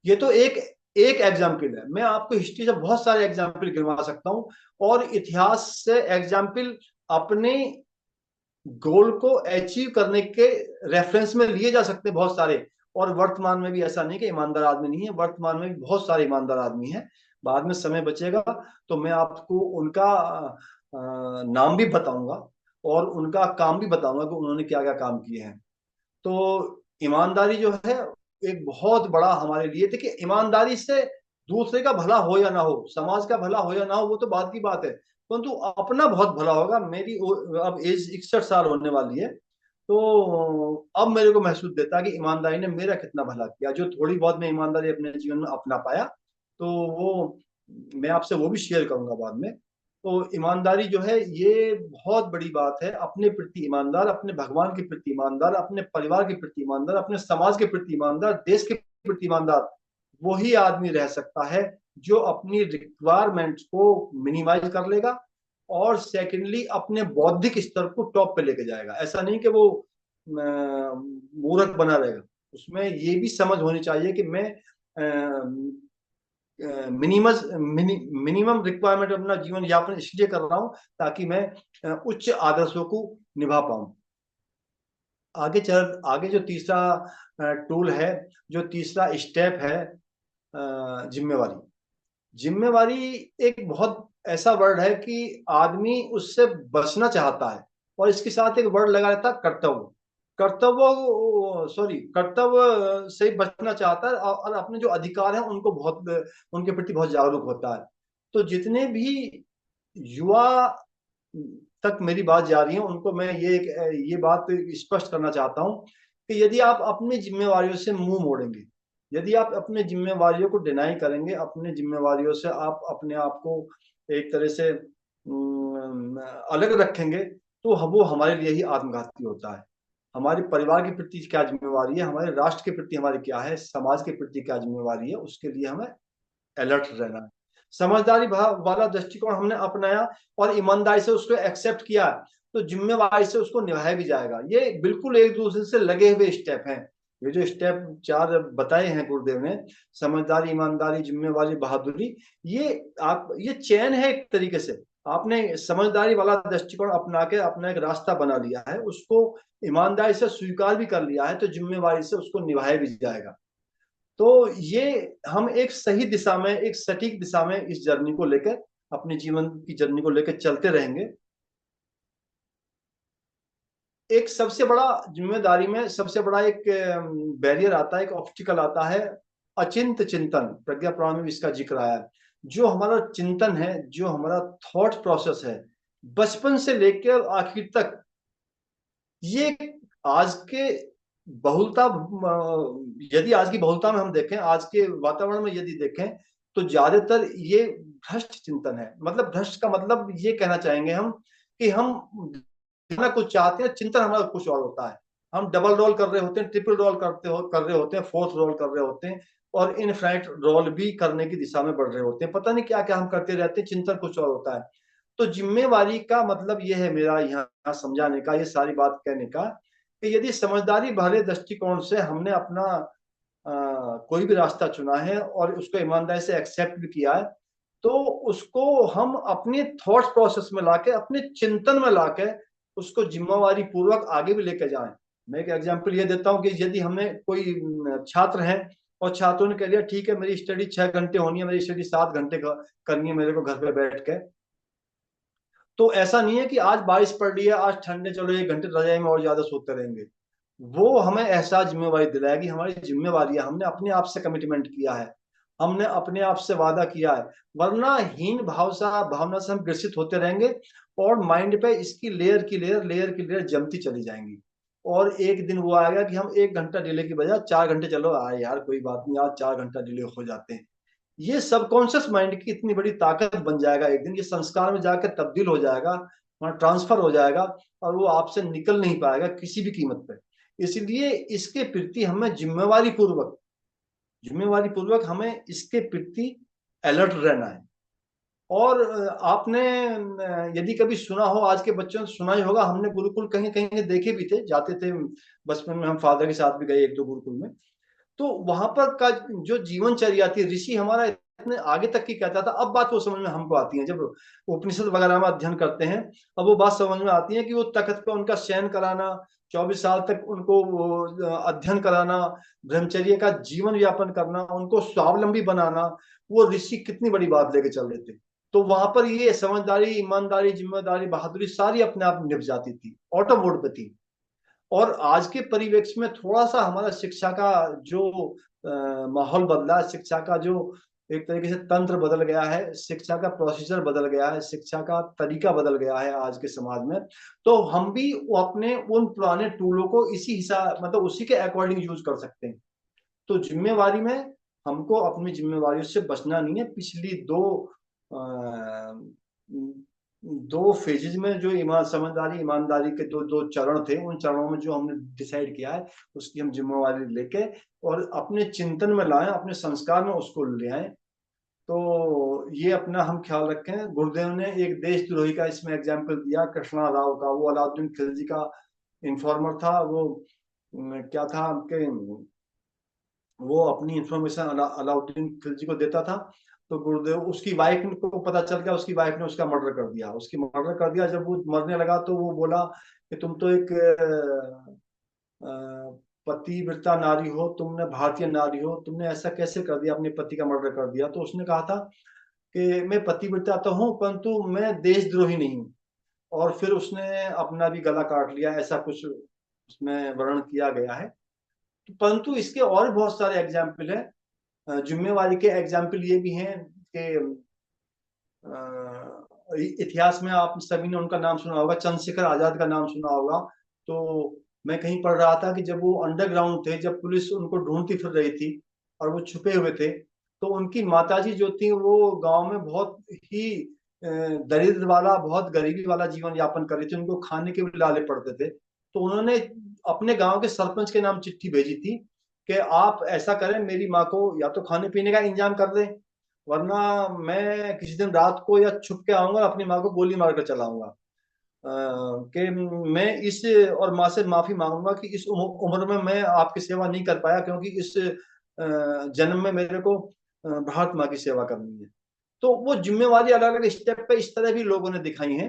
ये तो एक एक एग्जाम्पल है, मैं आपको हिस्ट्री से बहुत सारे एग्जाम्पल गिनवा सकता हूँ, और इतिहास से एग्जाम्पल अपने गोल को अचीव करने के रेफरेंस में लिए जा सकते हैं बहुत सारे। और वर्तमान में भी ऐसा नहीं कि ईमानदार आदमी नहीं है, वर्तमान में भी बहुत सारे ईमानदार आदमी हैं। बाद में समय बचेगा तो मैं आपको उनका नाम भी बताऊंगा, और उनका काम भी बताऊंगा कि उन्होंने क्या क्या काम किए हैं। तो ईमानदारी जो है एक बहुत बड़ा हमारे लिए, देखिए ईमानदारी से दूसरे का भला हो या ना हो, समाज का भला हो या ना हो, वो तो बात की बात है, परंतु अपना बहुत भला होगा। मेरी अब एज 61 साल होने वाली है, तो अब मेरे को महसूस देता है कि ईमानदारी ने मेरा कितना भला किया, जो थोड़ी बहुत मैं ईमानदारी अपने जीवन में अपना पाया। तो वो मैं आपसे वो भी शेयर करूंगा बाद में। तो ईमानदारी जो है ये बहुत बड़ी बात है, अपने प्रति ईमानदार, अपने भगवान के प्रति ईमानदार, अपने परिवार के प्रति ईमानदार, अपने समाज के प्रति ईमानदार, देश के प्रति ईमानदार, वही आदमी रह सकता है जो अपनी रिक्वायरमेंट्स को मिनिमाइज कर लेगा, और सेकेंडली अपने बौद्धिक स्तर को टॉप पे लेके जाएगा। ऐसा नहीं कि वो मूर्ख बना रहेगा, उसमें ये भी समझ होनी चाहिए कि मैं मिनिमम रिक्वायरमेंट अपना जीवन यापन इसलिए कर रहा हूं ताकि मैं उच्च आदर्शों को निभा पाऊं। आगे जो तीसरा टूल है, जो तीसरा स्टेप है, जिम्मेवारी। जिम्मेवारी एक बहुत ऐसा वर्ड है कि आदमी उससे बचना चाहता है, और इसके साथ एक वर्ड लगा रहता है कर्तव्य। कर्तव्य से बचना चाहता है, और अपने जो अधिकार हैं उनको बहुत, उनके प्रति बहुत जागरूक होता है। तो जितने भी युवा तक मेरी बात जा रही है उनको मैं ये बात स्पष्ट करना चाहता हूं कि यदि आप अपनी जिम्मेवारियों से मुंह मोड़ेंगे, यदि आप अपने जिम्मेवारियों को डिनाई करेंगे, अपने जिम्मेवारियों से आप अपने आप को एक तरह से अलग रखेंगे, तो वो हमारे लिए ही आत्मघाती होता है। हमारे परिवार के प्रति क्या जिम्मेवारी है, हमारे राष्ट्र के प्रति हमारी क्या है, समाज के प्रति क्या जिम्मेवारी है, उसके लिए हमें अलर्ट रहना है। समझदारी वाला दृष्टिकोण हमने अपनाया और ईमानदारी से उसको एक्सेप्ट किया, तो जिम्मेवारी से उसको निभाया भी जाएगा। ये बिल्कुल एक दूसरे से लगे हुए स्टेप हैं। ये जो स्टेप 4 बताए हैं गुरुदेव ने, समझदारी, ईमानदारी, जिम्मेवारी, बहादुरी, ये चैन है एक तरीके से। आपने समझदारी वाला दृष्टिकोण अपना के अपना एक रास्ता बना लिया है, उसको ईमानदारी से स्वीकार भी कर लिया है, तो जिम्मेवारी से उसको निभाया भी जाएगा। तो ये हम एक सही दिशा में, एक सटीक दिशा में इस जर्नी को लेकर, अपने जीवन की जर्नी को लेकर चलते रहेंगे। एक सबसे बड़ा जिम्मेदारी में सबसे बड़ा एक बैरियर आता है, एक ऑब्स्टिकल आता है, अचिंत चिंतन। प्रज्ञा पुराण में भी इसका जिक्र आया है। जो हमारा चिंतन है, जो हमारा थॉट प्रोसेस है, बचपन से लेकर आखिर तक, ये आज के बहुलता, यदि आज की बहुलता में हम देखें, आज के वातावरण में यदि देखें, तो ज्यादातर ये भ्रष्ट चिंतन है। मतलब भ्रष्ट का मतलब ये कहना चाहेंगे हम कि हम कुछ चाहते हैं, चिंतन हमारा कुछ और होता है। हम डबल रोल कर रहे होते हैं, ट्रिपल रोल कर रहे होते हैं, फोर्थ रोल कर रहे होते हैं, और इनफाइनाइट रोल भी करने की दिशा में बढ़ रहे होते हैं। पता नहीं क्या क्या हम करते रहते हैं, चिंतन कुछ और होता है। तो जिम्मेवारी का मतलब ये है मेरा यहाँ समझाने का, ये सारी बात कहने का, कि यदि समझदारी भरे दृष्टिकोण से हमने अपना कोई भी रास्ता चुना है और उसको ईमानदारी से एक्सेप्ट भी किया है, तो उसको हम अपने थॉट प्रोसेस में लाके, अपने चिंतन में लाके उसको जिम्मेवारी पूर्वक आगे भी लेके जाएं। मैं एक एग्जांपल ये देता हूँ कि यदि हमें कोई छात्र हैं और छात्रों ने कह लिया ठीक है मेरी स्टडी 6 घंटे होनी है, मेरी स्टडी 7 घंटे करनी है मेरे को घर पे बैठ के, तो ऐसा नहीं है कि आज बारिश पड़ रही है, आज ठंडे, चलो 1 घंटे रजाई में और ज्यादा सोते रहेंगे। वो हमें एहसास जिम्मेवारी दिलाएगी, हमारी जिम्मेवारी है, हमने अपने आप से कमिटमेंट किया है, हमने अपने आप से वादा किया है। वरना हीन भावना से हम ग्रसित होते रहेंगे और माइंड पे इसकी लेयर की लेयर जमती चली जाएंगी। और एक दिन वो आएगा कि हम 1 घंटा डिले की बजाय 4 घंटे, चलो आए यार कोई बात नहीं, आज 4 घंटा डिले हो जाते हैं। ये सबकॉन्शियस माइंड की इतनी बड़ी ताकत बन जाएगा, एक दिन ये संस्कार में जाकर तब्दील हो जाएगा, वहां ट्रांसफर हो जाएगा, और वो आपसे निकल नहीं पाएगा किसी भी कीमत पे। इसलिए इसके प्रति हमें जिम्मेवारी पूर्वक हमें इसके प्रति अलर्ट रहना है। और आपने यदि कभी सुना हो, आज के बच्चों ने सुना ही होगा, हमने गुरुकुल कहीं कहीं देखे भी थे, जाते थे बचपन में, हम फादर के साथ भी गए 1-2 गुरुकुल में। तो वहां पर का जो जीवनचर्या थी, ऋषि हमारा इतने आगे तक की कहता था। अब बात वो समझ में हमको आती है, जब उपनिषद वगैरह में अध्ययन करते हैं, अब वो बात समझ में आती है कि वो तख्त पे उनका शयन कराना, 24 साल तक उनको अध्ययन कराना, ब्रह्मचर्य का जीवन यापन करना, उनको स्वावलंबी बनाना, वो ऋषि कितनी बड़ी बात लेके चल रहे थे। तो वहां पर ये समझदारी, ईमानदारी, जिम्मेदारी, बहादुरी सारी अपने आप निभ जाती थी, ऑटो मोड पे थी। और आज के परिवेश में थोड़ा सा हमारा शिक्षा का जो माहौल बदला, शिक्षा का जो एक तरीके से तंत्र बदल गया है, शिक्षा का प्रोसीजर बदल गया है, शिक्षा का तरीका बदल गया है आज के समाज में। तो हम भी अपने उन पुराने टूलों को इसी हिसाब, मतलब उसी के अकॉर्डिंग यूज कर सकते हैं। तो जिम्मेवारी में हमको अपनी जिम्मेवारियों से बचना नहीं है। पिछली दो फेजेज में जो समझदारी ईमानदारी के दो दो चरण थे, उन चरणों में जो हमने डिसाइड किया है, उसकी हम जिम्मेवारी लेके और अपने चिंतन में लाएं, अपने संस्कार में उसको ले आए। तो ये अपना हम ख्याल रखें। गुरुदेव ने एक देशद्रोही का इसमें एग्जाम्पल दिया, कृष्णा राव का। वो अलाउद्दीन खिलजी का इन्फॉर्मर था। वो क्या था कि वो अपनी इंफॉर्मेशन अलाउद्दीन खिलजी को देता था। तो गुरुदेव, उसकी वाइफ को पता चल गया, उसकी वाइफ ने उसका मर्डर कर दिया। जब वो मरने लगा तो वो बोला कि तुम तो एक पतिव्रता नारी हो, तुमने भारतीय नारी हो, तुमने ऐसा कैसे कर दिया, अपने पति का मर्डर कर दिया। तो उसने कहा था कि मैं पतिव्रता तो हूँ परंतु मैं देशद्रोही नहीं हूँ। और फिर उसने अपना भी गला काट लिया, ऐसा कुछ उसमें वर्णन किया गया है। परंतु इसके और बहुत सारे एग्जाम्पल है। जिम्मेवारी के एग्जाम्पल ये भी हैं कि इतिहास में आप सभी ने उनका नाम सुना होगा, चंद्रशेखर आजाद का नाम सुना होगा। तो मैं कहीं पढ़ रहा था कि जब वो अंडरग्राउंड थे, जब पुलिस उनको ढूंढती फिर रही थी और वो छुपे हुए थे, तो उनकी माताजी जो थी वो गांव में बहुत ही दरिद्र वाला, बहुत गरीबी वाला जीवन यापन कर रही थी, उनको खाने के भी लाले पड़ते थे। तो उन्होंने अपने गांव के सरपंच के नाम चिट्ठी भेजी थी कि आप ऐसा करें, मेरी माँ को या तो खाने पीने का इंतजाम कर दें, वरना मैं किसी दिन रात को या छुप के आऊंगा, अपनी माँ को गोली मार कर चलाऊंगा। कि मैं इस और माँ से माफी मांगूंगा कि इस उम्र में मैं आपकी सेवा नहीं कर पाया, क्योंकि इस जन्म में मेरे को भारत माँ की सेवा करनी है। तो वो जिम्मेवारी अलग अलग स्टेप पे इस तरह भी लोगों ने दिखाई है।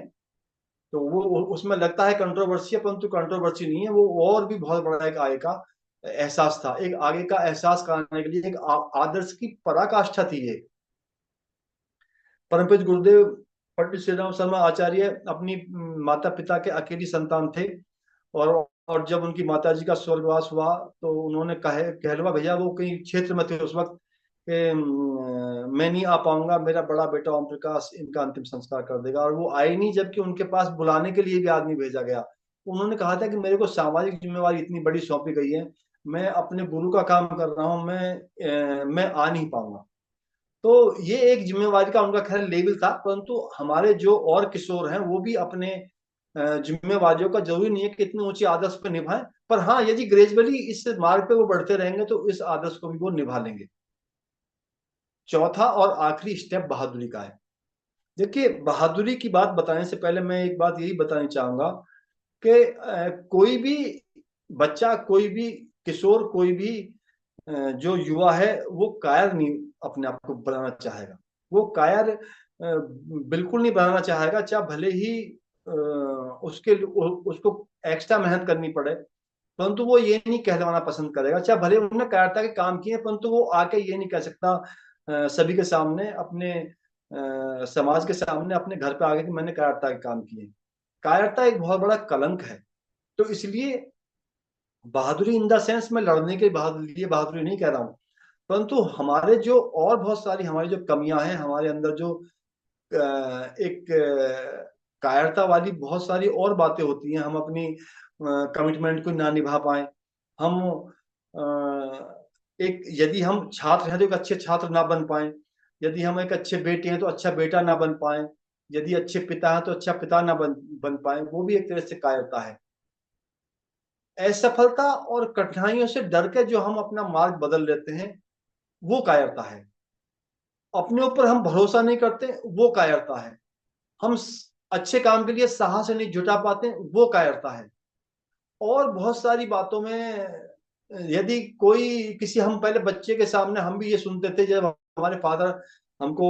तो वो उसमें लगता है कंट्रोवर्सी है, परंतु कंट्रोवर्सी नहीं है, वो और भी बहुत बड़ा एक आगे का एहसास था, एक आगे का एहसास कराने के लिए एक आदर्श की पराकाष्ठा थी ये। परमपूज्य गुरुदेव पंडित श्री राम शर्मा आचार्य अपनी माता पिता के अकेली संतान थे। और जब उनकी माता जी का स्वर्गवास हुआ तो उन्होंने कहलवा भेजा, वो कहीं क्षेत्र में थे उस वक्त, कि मैं नहीं आ पाऊंगा, मेरा बड़ा बेटा ओम प्रकाश इनका अंतिम संस्कार कर देगा। और वो आए नहीं, जबकि उनके पास बुलाने के लिए भी आदमी भेजा गया। उन्होंने कहा था कि मेरे को सामाजिक जिम्मेवारी इतनी बड़ी सौंपी गई है, मैं अपने गुरु का काम कर रहा हूँ, मैं आ नहीं पाऊंगा। तो ये एक जिम्मेवारी का उनका खैर लेवल था, परंतु हमारे जो और किशोर हैं वो भी अपने जिम्मेवारियों का जरूरी नहीं है कि इतने ऊंचे आदर्श पे निभाएं, पर हाँ यदि ग्रेजुअली इस मार्ग पे वो बढ़ते रहेंगे तो इस आदर्श को भी वो निभा लेंगे। चौथा और आखिरी स्टेप बहादुरी का है। देखिए, बहादुरी की बात बताने से पहले मैं एक बात यही बतानी चाहूंगा कि कोई भी बच्चा, कोई भी किशोर, कोई भी जो युवा है वो कायर नहीं अपने आप को बनाना चाहेगा। वो कायर बिल्कुल नहीं बनाना चाहेगा, चाहे भले ही उसको एक्स्ट्रा मेहनत करनी पड़े, परंतु वो ये नहीं कहलवाना पसंद करेगा। चाहे भले उन्होंने कायरता के काम किए, परंतु वो आके ये नहीं कह सकता सभी के सामने, अपने समाज के सामने, अपने घर पे आके कि मैंने कायरता के काम किए। कायरता एक बहुत बड़ा कलंक है। तो इसलिए बहादुरी इन द सेंस मैं लड़ने के लिए बहादुरी नहीं कह रहा हूँ, परंतु हमारे जो और बहुत सारी हमारी जो कमियां हैं, हमारे अंदर जो एक कायरता वाली बहुत सारी और बातें होती हैं। हम अपनी कमिटमेंट को ना निभा पाए, हम एक यदि हम छात्र हैं तो एक अच्छे छात्र ना बन पाए, यदि हम एक अच्छे बेटे हैं तो अच्छा बेटा ना बन पाए, यदि अच्छे पिता हैं तो अच्छा पिता ना बन पाए, वो भी एक तरह से कायरता है। असफलता और कठिनाइयों से डर के जो हम अपना मार्ग बदल लेते हैं वो कायरता है। अपने ऊपर हम भरोसा नहीं करते वो कायरता है। हम अच्छे काम के लिए साहस नहीं जुटा पाते वो कायरता है। और बहुत सारी बातों में यदि कोई किसी, हम पहले बच्चे के सामने हम भी ये सुनते थे जब हमारे फादर हमको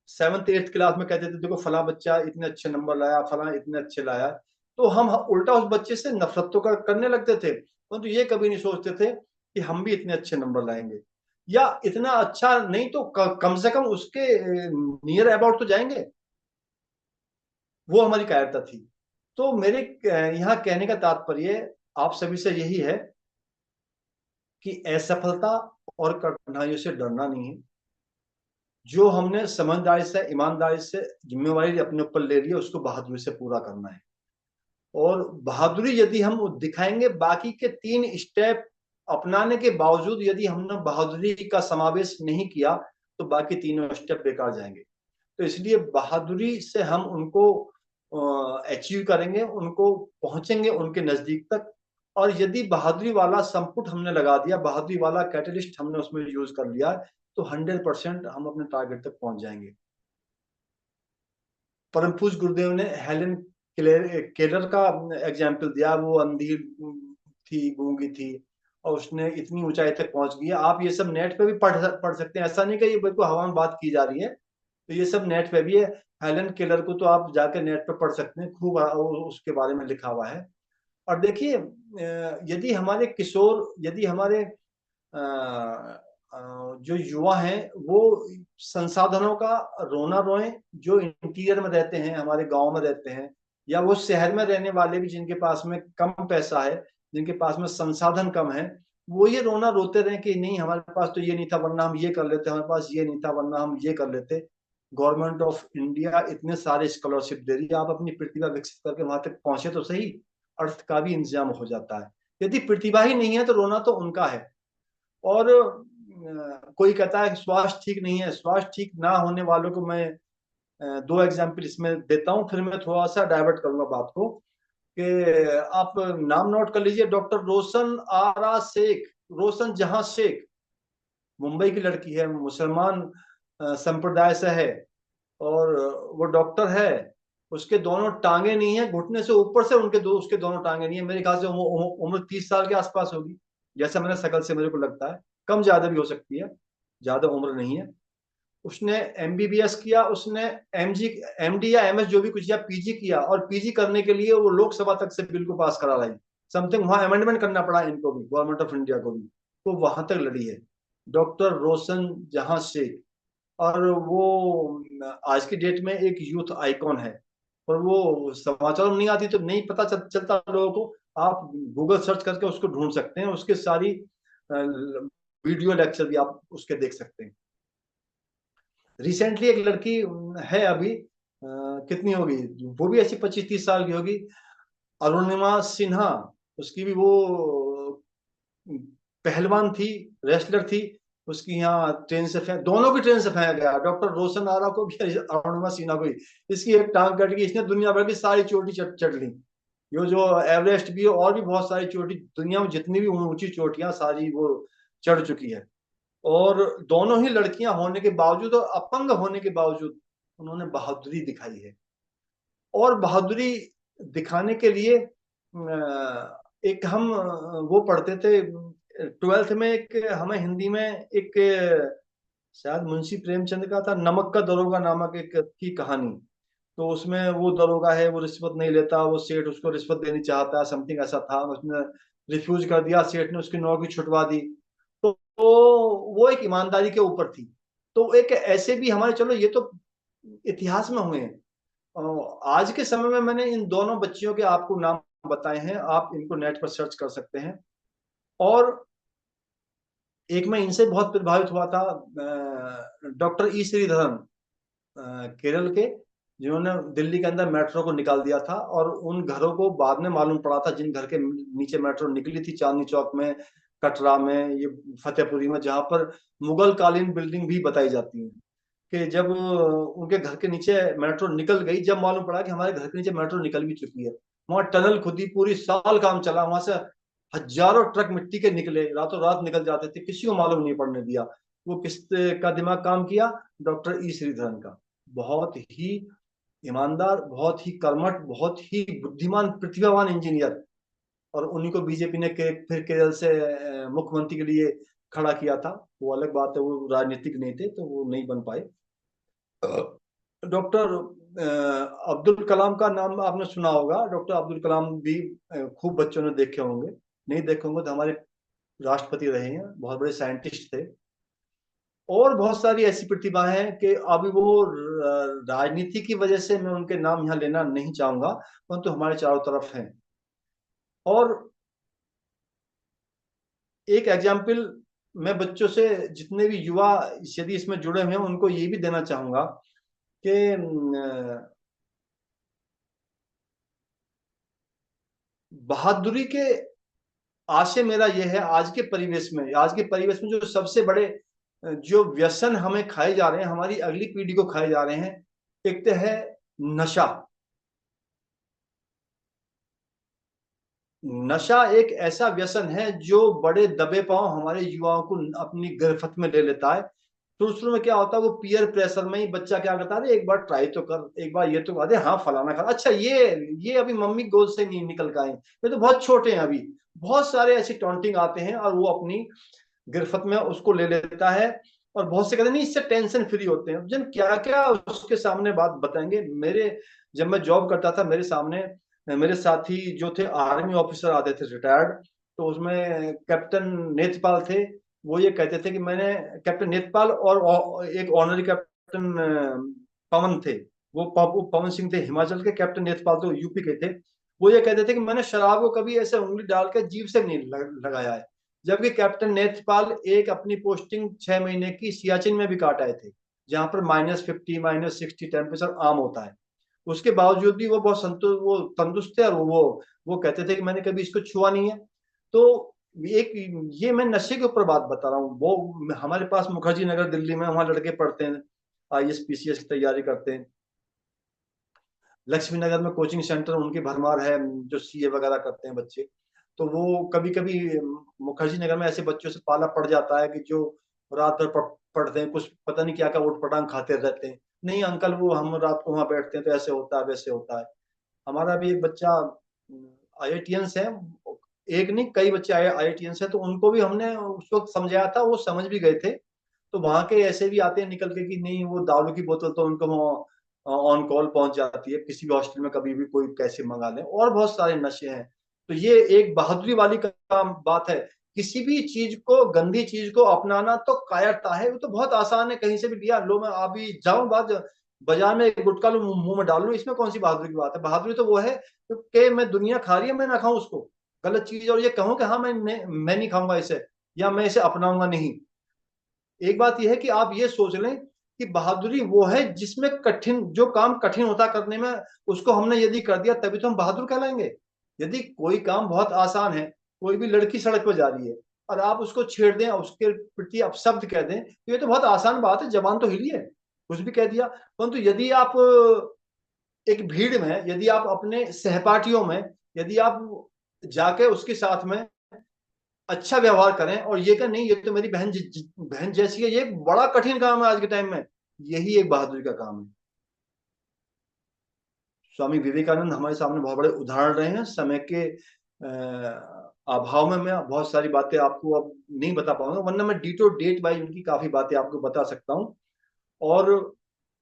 7th 8th क्लास में कहते थे देखो फला बच्चा इतने अच्छे नंबर लाया, फला इतने अच्छे लाया, तो हम उल्टा उस बच्चे से नफरत तो करने लगते थे, परंतु ये कभी नहीं सोचते थे कि हम भी इतने अच्छे नंबर लाएंगे, या इतना अच्छा नहीं तो कम से कम उसके नियर अबाउट तो जाएंगे। वो हमारी कायरता थी। तो मेरे यहाँ कहने का तात्पर्य आप सभी से यही है कि असफलता और कठिनाइयों से डरना नहीं है। जो हमने समझदारी से, ईमानदारी से जिम्मेवारी अपने ऊपर ले ली है उसको बहादुरी से पूरा करना है। और बहादुरी यदि हम दिखाएंगे, बाकी के 3 स्टेप अपनाने के बावजूद यदि हमने बहादुरी का समावेश नहीं किया तो बाकी तीनों स्टेप बेकार जाएंगे। तो इसलिए बहादुरी से हम उनको अचीव करेंगे, उनको पहुंचेंगे उनके नजदीक तक। और यदि बहादुरी वाला संपुट हमने लगा दिया, बहादुरी वाला कैटलिस्ट हमने उसमें यूज कर लिया, तो 100% हम अपने टारगेट तक पहुंच जाएंगे। परम पूज्य गुरुदेव ने हेलेन केलर का एग्जाम्पल दिया। वो अंधी थी, गूंगी थी, और उसने इतनी ऊंचाई तक पहुंच गई। आप ये सब नेट पे भी पढ़ सकते हैं, ऐसा नहीं कि ये बिल्कुल हवा में बात की जा रही है, तो ये सब नेट पे भी है। हेलन केलर को तो आप जाकर नेट पे पढ़ सकते हैं, खूब उसके बारे में लिखा हुआ है। और देखिए, यदि हमारे किशोर, यदि हमारे जो युवा हैं वो संसाधनों का रोना रोए, जो इंटीरियर में रहते हैं, हमारे गांव में रहते हैं, या वो शहर में रहने वाले भी जिनके पास में कम पैसा है, जिनके पास में संसाधन कम है, वो ये रोना रोते रहे कि नहीं हमारे पास तो ये नहीं था वरना हम ये कर लेते, हमारे पास ये नहीं था वरना हम ये कर लेते। गवर्नमेंट ऑफ इंडिया इतने सारे स्कॉलरशिप दे रही है, आप अपनी प्रतिभा विकसित करके वहां तक पहुंचे तो सही, अर्थ का भी इंतजाम हो जाता है। यदि प्रतिभा ही नहीं है तो रोना तो उनका है। और कोई कहता है स्वास्थ्य ठीक नहीं है, स्वास्थ्य ठीक ना होने वालों को मैं 2 एग्जाम्पल इसमें देता हूँ, फिर मैं थोड़ा सा डाइवर्ट करूंगा बात को। कि आप नाम नोट कर लीजिए, डॉक्टर रोशन आरा शेख, रोशन जहां शेख, मुंबई की लड़की है, मुसलमान संप्रदाय से है, और वो डॉक्टर है। उसके दोनों टांगे नहीं है, घुटने से ऊपर से उसके दोनों टांगे नहीं है। मेरे ख्याल से उम्र 30 साल के आसपास होगी, जैसा मैंने शकल से मेरे को लगता है, कम ज्यादा भी हो सकती है, ज्यादा उम्र नहीं है। उसने एमबीबीएस किया, उसने एमडी या एमएस जो भी कुछ किया, पीजी किया, और पीजी करने के लिए वो लोकसभा तक से बिल को पास करा लाई। समथिंग वहां अमेंडमेंट करना पड़ा इनको भी, गवर्नमेंट ऑफ इंडिया को भी, तो वहां तक लड़ी है डॉक्टर रोशन जहां शेख। और वो आज की डेट में एक यूथ आइकॉन है, और वो समाचारों में नहीं आती तो नहीं पता चलता लोगों को। आप गूगल सर्च करके उसको ढूंढ सकते हैं, उसके सारी वीडियो लेक्चर भी आप उसके देख सकते हैं। रिसेंटली एक लड़की है अभी, कितनी होगी, वो भी ऐसी 25-30 साल की होगी, अरुणिमा सिन्हा। उसकी भी वो पहलवान थी, रेसलर थी। उसकी यहाँ ट्रेन से फेंक, दोनों की ट्रेन से फेंका गया, डॉक्टर रोशन आरा को भी, अरुणिमा सिन्हा को भी। इसकी एक टांग कट गई, इसने दुनिया भर की सारी चोटी चढ़ ली। ये जो एवरेस्ट भी है और भी बहुत सारी चोटी, दुनिया में जितनी भी ऊंची चोटियां सारी वो चढ़ चुकी है। और दोनों ही लड़कियां होने के बावजूद और अपंग होने के बावजूद उन्होंने बहादुरी दिखाई है। और बहादुरी दिखाने के लिए एक हम वो पढ़ते थे 12th में, एक हमें हिंदी में एक शायद मुंशी प्रेमचंद का था, नमक का दरोगा नामक एक की कहानी। तो उसमें वो दरोगा है, वो रिश्वत नहीं लेता, वो सेठ उसको रिश्वत देनी चाहता है, समथिंग ऐसा था, उसने रिफ्यूज कर दिया, सेठ ने उसकी नौकरी छुटवा दी। तो वो एक ईमानदारी के ऊपर थी। तो एक ऐसे भी हमारे, चलो ये तो इतिहास में हुए हैं। आज के समय में मैंने इन दोनों बच्चियों के आपको नाम बताए हैं, आप इनको नेट पर सर्च कर सकते हैं। और एक मैं इनसे बहुत प्रभावित हुआ था, डॉक्टर ई श्रीधरन, केरल के, जिन्होंने दिल्ली के अंदर मेट्रो को निकाल दिया था। और उन घरों को बाद में मालूम पड़ा था, जिन घर के नीचे मेट्रो निकली थी, चांदनी चौक में, कटरा में, ये फतेहपुरी में, जहां पर मुगल कालीन बिल्डिंग भी बताई जाती है। कि जब उनके घर के नीचे मेट्रो निकल गई, जब मालूम पड़ा कि हमारे घर के नीचे मेट्रो निकल भी चुकी है, वहां टनल खुदी, पूरी साल काम चला, वहां से हजारों ट्रक मिट्टी के निकले, रातों रात निकल जाते थे, किसी को मालूम नहीं पड़ने दिया। वो किस का दिमाग काम किया? डॉक्टर ई श्रीधरन का। बहुत ही ईमानदार, बहुत ही कर्मठ, बहुत ही बुद्धिमान, प्रतिभावान इंजीनियर। और उन्हीं को बीजेपी ने फिर केरल से मुख्यमंत्री के लिए खड़ा किया था। वो अलग बात है, वो राजनीतिक नहीं थे तो वो नहीं बन पाए। डॉक्टर अब्दुल कलाम का नाम आपने सुना होगा। डॉक्टर अब्दुल कलाम भी खूब बच्चों ने देखे होंगे, नहीं देखे होंगे तो हमारे राष्ट्रपति रहे हैं, बहुत बड़े साइंटिस्ट थे। और बहुत सारी ऐसी प्रतिभाएं हैं कि अभी वो राजनीति की वजह से मैं उनके नाम यहाँ लेना नहीं चाहूंगा, परंतु हमारे चारों तरफ हैं। और एक एग्जाम्पल मैं बच्चों से, जितने भी युवा यदि इसमें जुड़े हुए हैं, उनको ये भी देना चाहूंगा कि बहादुरी के आशय मेरा यह है, आज के परिवेश में जो सबसे बड़े जो व्यसन हमें खाए जा रहे हैं, हमारी अगली पीढ़ी को खाए जा रहे हैं, एक तो है नशा। नशा एक ऐसा व्यसन है जो बड़े दबे पांव हमारे युवाओं को अपनी गिरफ्त में ले लेता है। शुरू शुरू में क्या होता है, वो पीयर प्रेशर में ही बच्चा क्या करता है, एक बार ट्राई तो कर, एक बार ये तो कर दे, हाँ फलाना खा, अच्छा ये अभी मम्मी गोद से नहीं निकल के आए, ये तो बहुत छोटे हैं अभी। बहुत सारे ऐसे टॉन्टिंग आते हैं और वो अपनी गिरफ्त में उसको ले लेता है। और बहुत से कहते हैं नहीं, इससे टेंशन फ्री होते हैं, जन क्या क्या उसके सामने बात बताएंगे। मेरे, जब मैं जॉब करता था, मेरे सामने मेरे साथी जो थे आर्मी ऑफिसर आते थे रिटायर्ड, तो उसमें कैप्टन नेत्रपाल थे। वो ये कहते थे कि मैंने, कैप्टन नेत्रपाल और एक ऑनरी कैप्टन पवन थे, वो पवन सिंह थे हिमाचल के, कैप्टन नेत्रपाल तो यूपी के थे। वो ये कहते थे कि मैंने शराब को कभी ऐसे उंगली डालकर जीभ से नहीं लगाया है। जबकि कैप्टन नेत्रपाल एक अपनी पोस्टिंग 6 महीने की सियाचिन में भी काट आए थे, जहां पर -50 -60 टेम्परेचर आम होता है। उसके बावजूद भी वो बहुत वो तंदुरुस्त थे, और वो कहते थे कि मैंने कभी इसको छुआ नहीं है। तो एक, ये मैं नशे के ऊपर बात बता रहा हूँ। वो हमारे पास मुखर्जी नगर दिल्ली में, वहां लड़के पढ़ते हैं, IAS PCS की तैयारी करते हैं। लक्ष्मी नगर में कोचिंग सेंटर उनकी भरमार है, जो CA वगैरह करते हैं बच्चे। तो वो कभी कभी मुखर्जी नगर में ऐसे बच्चों से पाला पड़ जाता है कि जो रात भर पढ़ते हैं, कुछ पता नहीं क्या क्या उठ पटांग खाते रहते हैं। नहीं अंकल, वो हम रात को वहां बैठते हैं तो ऐसे होता है वैसे होता है। हमारा भी एक बच्चा IITians है, एक नहीं कई बच्चे IITians है, तो उनको भी हमने उस वक्त समझाया था, वो समझ भी गए थे। तो वहां के ऐसे भी आते हैं निकल के कि नहीं, वो दारू की बोतल तो उनको ऑन कॉल पहुंच जाती है, किसी भी हॉस्टल में कभी भी कोई कैसे मंगा ले, और बहुत सारे नशे हैं। तो ये एक बहादुरी वाली बात है। किसी भी चीज को, गंदी चीज को अपनाना तो कायरता है, वो तो बहुत आसान है, कहीं से भी लिया लो, मैं अभी जाऊं बाजार में एक गुटखा लो, मुंह में डाल लूं, इसमें कौन सी बहादुरी की बात है? बहादुरी तो वो है कि मैं, दुनिया खा रही है, मैं ना खाऊं उसको, गलत चीज, और ये कहूं कि हाँ मैं नहीं खाऊंगा इसे, या मैं इसे अपनाऊंगा नहीं। एक बात यह है कि आप ये सोच लें कि बहादुरी वो है जिसमें कठिन, जो काम कठिन होता करने में, उसको हमने यदि कर दिया तभी तो हम बहादुर कहलाएंगे। यदि कोई काम बहुत आसान है, कोई भी लड़की सड़क पर जा रही है, और आप उसको छेड़ दें, उसके प्रति अपशब्द कह दें, तो ये तो बहुत आसान बात है, जबान तो हिली है, कुछ भी कह दिया। परंतु यदि आप एक भीड़ में, यदि आप अपने सहपाठियों में, यदि आप जाके उसके साथ में अच्छा व्यवहार करें और ये कहें नहीं ये तो मेरी बहन जैसी है, ये एक बड़ा कठिन काम है आज के टाइम में। यही एक बहादुरी का काम है। स्वामी विवेकानंद हमारे सामने बहुत बड़े उदाहरण रहे हैं। समय के अभाव में मैं बहुत सारी बातें आपको अब नहीं बता पाऊंगा, वरना मैं डिटो डेट वाइज उनकी काफी बातें आपको बता सकता हूँ। और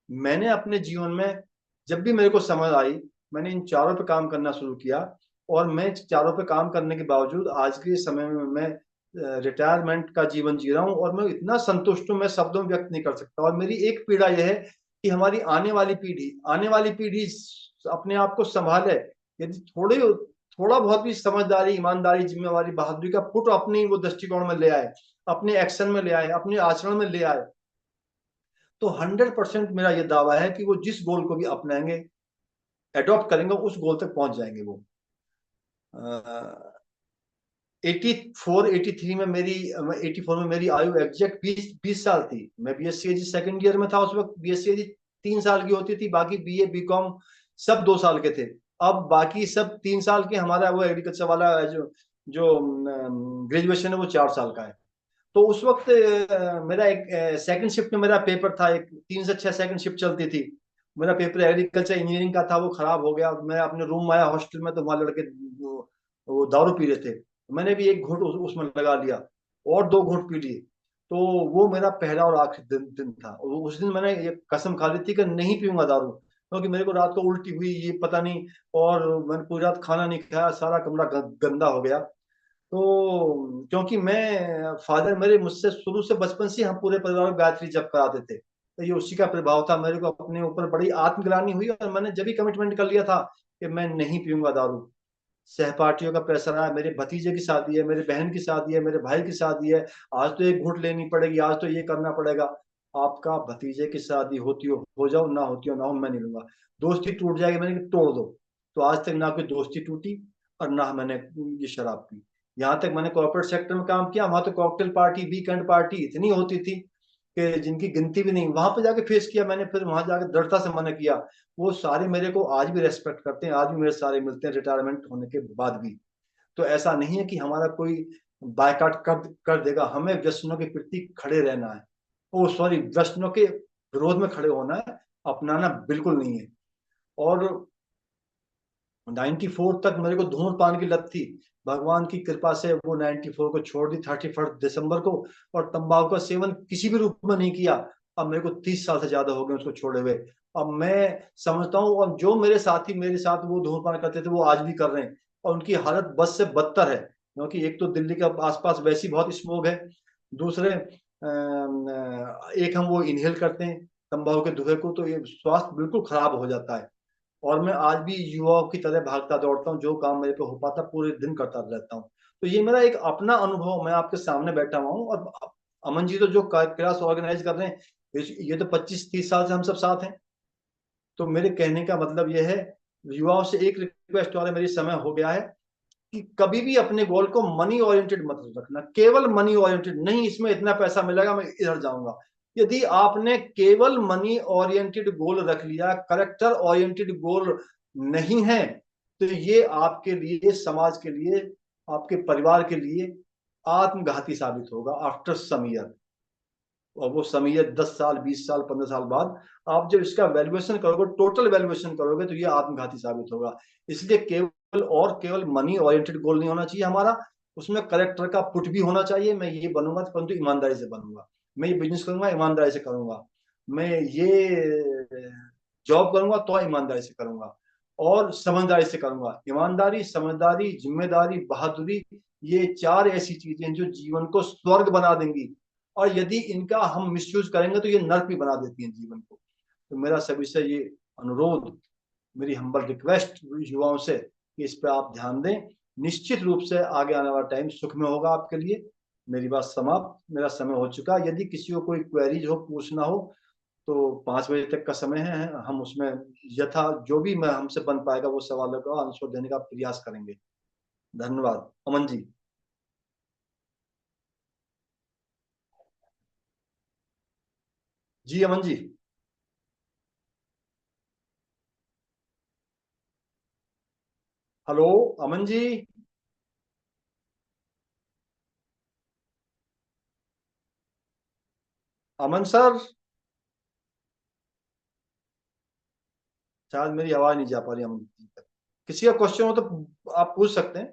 मैंने अपने जीवन में जब भी मेरे को समझ आई, मैंने इन चारों पे काम करना शुरू किया। और मैं चारों पे काम करने के बावजूद आज के समय में मैं रिटायरमेंट का जीवन जी रहा हूँ, और मैं इतना संतुष्ट हूँ, मैं शब्दों में व्यक्त नहीं कर सकता। और मेरी एक पीड़ा यह है कि हमारी आने वाली पीढ़ी अपने आप को संभाले। यदि थोड़ा बहुत भी समझदारी, ईमानदारी, जिम्मेवारी, बहादुरी का पुट अपने वो दृष्टिकोण में ले आए, अपने एक्शन में ले आए, अपने आचरण में ले आए, तो 100% मेरा ये दावा है कि वो जिस गोल को भी अपनाएंगे, एडॉप्ट करेंगे, उस गोल तक पहुंच जाएंगे वो। 84 83 में मेरी 84 में मेरी आयु एग्जैक्ट 20 साल थी। मैं बीएससी सेकंड ईयर में था उस वक्त। बीएससी 3 साल की होती थी, बाकी बीए बीकॉम सब 2 साल के थे। अब बाकी सब 3 साल के। हमारा वो एग्रीकल्चर वाला जो जो ग्रेजुएशन है वो 4 साल का है। तो उस वक्त मेरा एक सेकंड शिफ्ट में मेरा पेपर था, एक 3 से 6 सेकंड शिफ्ट चलती थी। मेरा पेपर एग्रीकल्चर इंजीनियरिंग का था, वो खराब हो गया। मैं अपने रूम आया हॉस्टल में, तो वहां लड़के वो दारू पी रहे थे। मैंने भी एक घूंट उसमें लगा लिया, और 2 घूंट पी लिए। तो वो मेरा पहला और आखिरी दिन था। और उस दिन मैंने ये कसम खा ली थी कि नहीं पीऊंगा दारू, क्योंकि मेरे को रात को उल्टी हुई, ये पता नहीं। और मैंने पूरी रात खाना नहीं खाया, सारा कमरा गंदा हो गया। तो क्योंकि मैं फादर मेरे मुझसे शुरू से बचपन से हम पूरे परिवार को गायत्री जप कराते थे, तो ये उसी का प्रभाव था। मेरे को अपने ऊपर बड़ी आत्मग्लानि हुई, और मैंने जब भी कमिटमेंट कर लिया था कि मैं नहीं पीऊंगा दारू। सहपाठियों का प्रेशर आया, मेरे भतीजे की शादी है, मेरे बहन की शादी है, मेरे भाई की शादी है, आज तो एक घूंट लेनी पड़ेगी, आज तो ये करना पड़ेगा। आपका भतीजे की शादी होती हो जाओ, ना होती हो ना हो, मैं नहीं लूंगा। दोस्ती टूट जाएगी, मैंने कहा, तोड़ दो। तो आज तक ना कोई दोस्ती टूटी, और ना मैंने ये शराब पी। यहाँ तक मैंने कॉर्पोरेट सेक्टर में काम किया, वहां तो कॉकटेल पार्टी, वीकेंड पार्टी इतनी होती थी कि जिनकी गिनती भी नहीं। वहां पे जाके फेस किया मैंने, फिर वहां जाके दृढ़ता से मना किया। वो सारे मेरे को आज भी रेस्पेक्ट करते हैं, आज भी मेरे सारे मिलते हैं रिटायरमेंट होने के बाद भी। तो ऐसा नहीं है कि हमारा कोई बायकॉट कर देगा। हमें व्यसनों के प्रति खड़े रहना है, ओ सॉरी, व्यसनों के विरोध में खड़े होना है, अपनाना बिल्कुल नहीं है। और 94 तक मेरे को धूम्रपान की लत थी। भगवान की कृपा से वो 94 को छोड़ दी 31 दिसंबर को। और तंबाकू का सेवन किसी भी रूप में नहीं किया। अब मेरे को 30 साल से ज्यादा हो गए उसको छोड़े हुए। अब मैं समझता हूँ, और जो मेरे साथी मेरे साथ वो धूम्रपान करते थे वो आज भी कर रहे हैं, और उनकी हालत बद से बदतर है। क्योंकि एक तो दिल्ली के आसपास वैसी बहुत स्मोक है, दूसरे एक हम वो इनहेल करते हैं तंबाकू के धुएं को, तो ये स्वास्थ्य बिल्कुल खराब हो जाता है। और मैं आज भी युवाओं की तरह भागता दौड़ता हूँ, जो काम मेरे पे हो पाता पूरे दिन करता रहता हूँ। तो ये मेरा एक अपना अनुभव, मैं आपके सामने बैठा हुआ हूँ। और अमन जी तो जो क्लास ऑर्गेनाइज कर रहे हैं, ये तो 25 30 साल से हम सब साथ हैं। तो मेरे कहने का मतलब ये है, युवाओं से एक रिक्वेस्ट और है, मेरी समय हो गया है, कि कभी भी अपने गोल को मनी ओरिएंटेड मत रखना। केवल मनी ओरिएंटेड नहीं, इसमें इतना पैसा मिलेगा मैं इधर जाऊंगा। यदि आपने केवल मनी ओरिएंटेड गोल रख लिया, करेक्टर ओरिएंटेड गोल नहीं है, तो ये आपके लिए, समाज के लिए, आपके परिवार के लिए आत्मघाती साबित होगा आफ्टर सम ईयर। और वो समय 10 साल, 20 साल, 15 साल बाद आप जब इसका वैल्यूएशन करोगे, टोटल वैल्यूएशन करोगे, तो ये आत्मघाती साबित होगा। इसलिए केवल मनी ओरिएंटेड गोल नहीं होना चाहिए हमारा, उसमें करेक्टर का पुट भी होना चाहिए। मैं ये बनूंगा, परंतु ईमानदारी से बनूंगा। मैं ये बिजनेस करूंगा, ईमानदारी से करूंगा। मैं ये जॉब करूंगा तो ईमानदारी से करूंगा, और समझदारी से करूंगा। ईमानदारी, समझदारी, जिम्मेदारी, बहादुरी, ये 4 ऐसी चीजें हैं जो जीवन को स्वर्ग बना देंगी। और यदि इनका हम मिसयूज करेंगे तो ये नर्क भी बना देती हैं जीवन को। तो मेरा सभी से ये अनुरोध, मेरी हम्बल रिक्वेस्ट युवाओं से, कि इस पे आप ध्यान दें। निश्चित रूप से आगे आने वाला टाइम सुख में होगा आपके लिए। मेरी बात समाप्त, मेरा समय हो चुका। यदि किसी को कोई क्वेरीज हो, पूछना हो, तो 5 बजे तक का समय है, हम उसमें यथा जो भी मैं हमसे बन पाएगा वो सवालों का आंसर देने का प्रयास करेंगे। धन्यवाद अमन जी। जी अमन जी। हेलो अमन जी। अमन सर। शायद मेरी आवाज नहीं जा पा रही अमन जी तक। किसी का क्वेश्चन हो तो आप पूछ सकते हैं।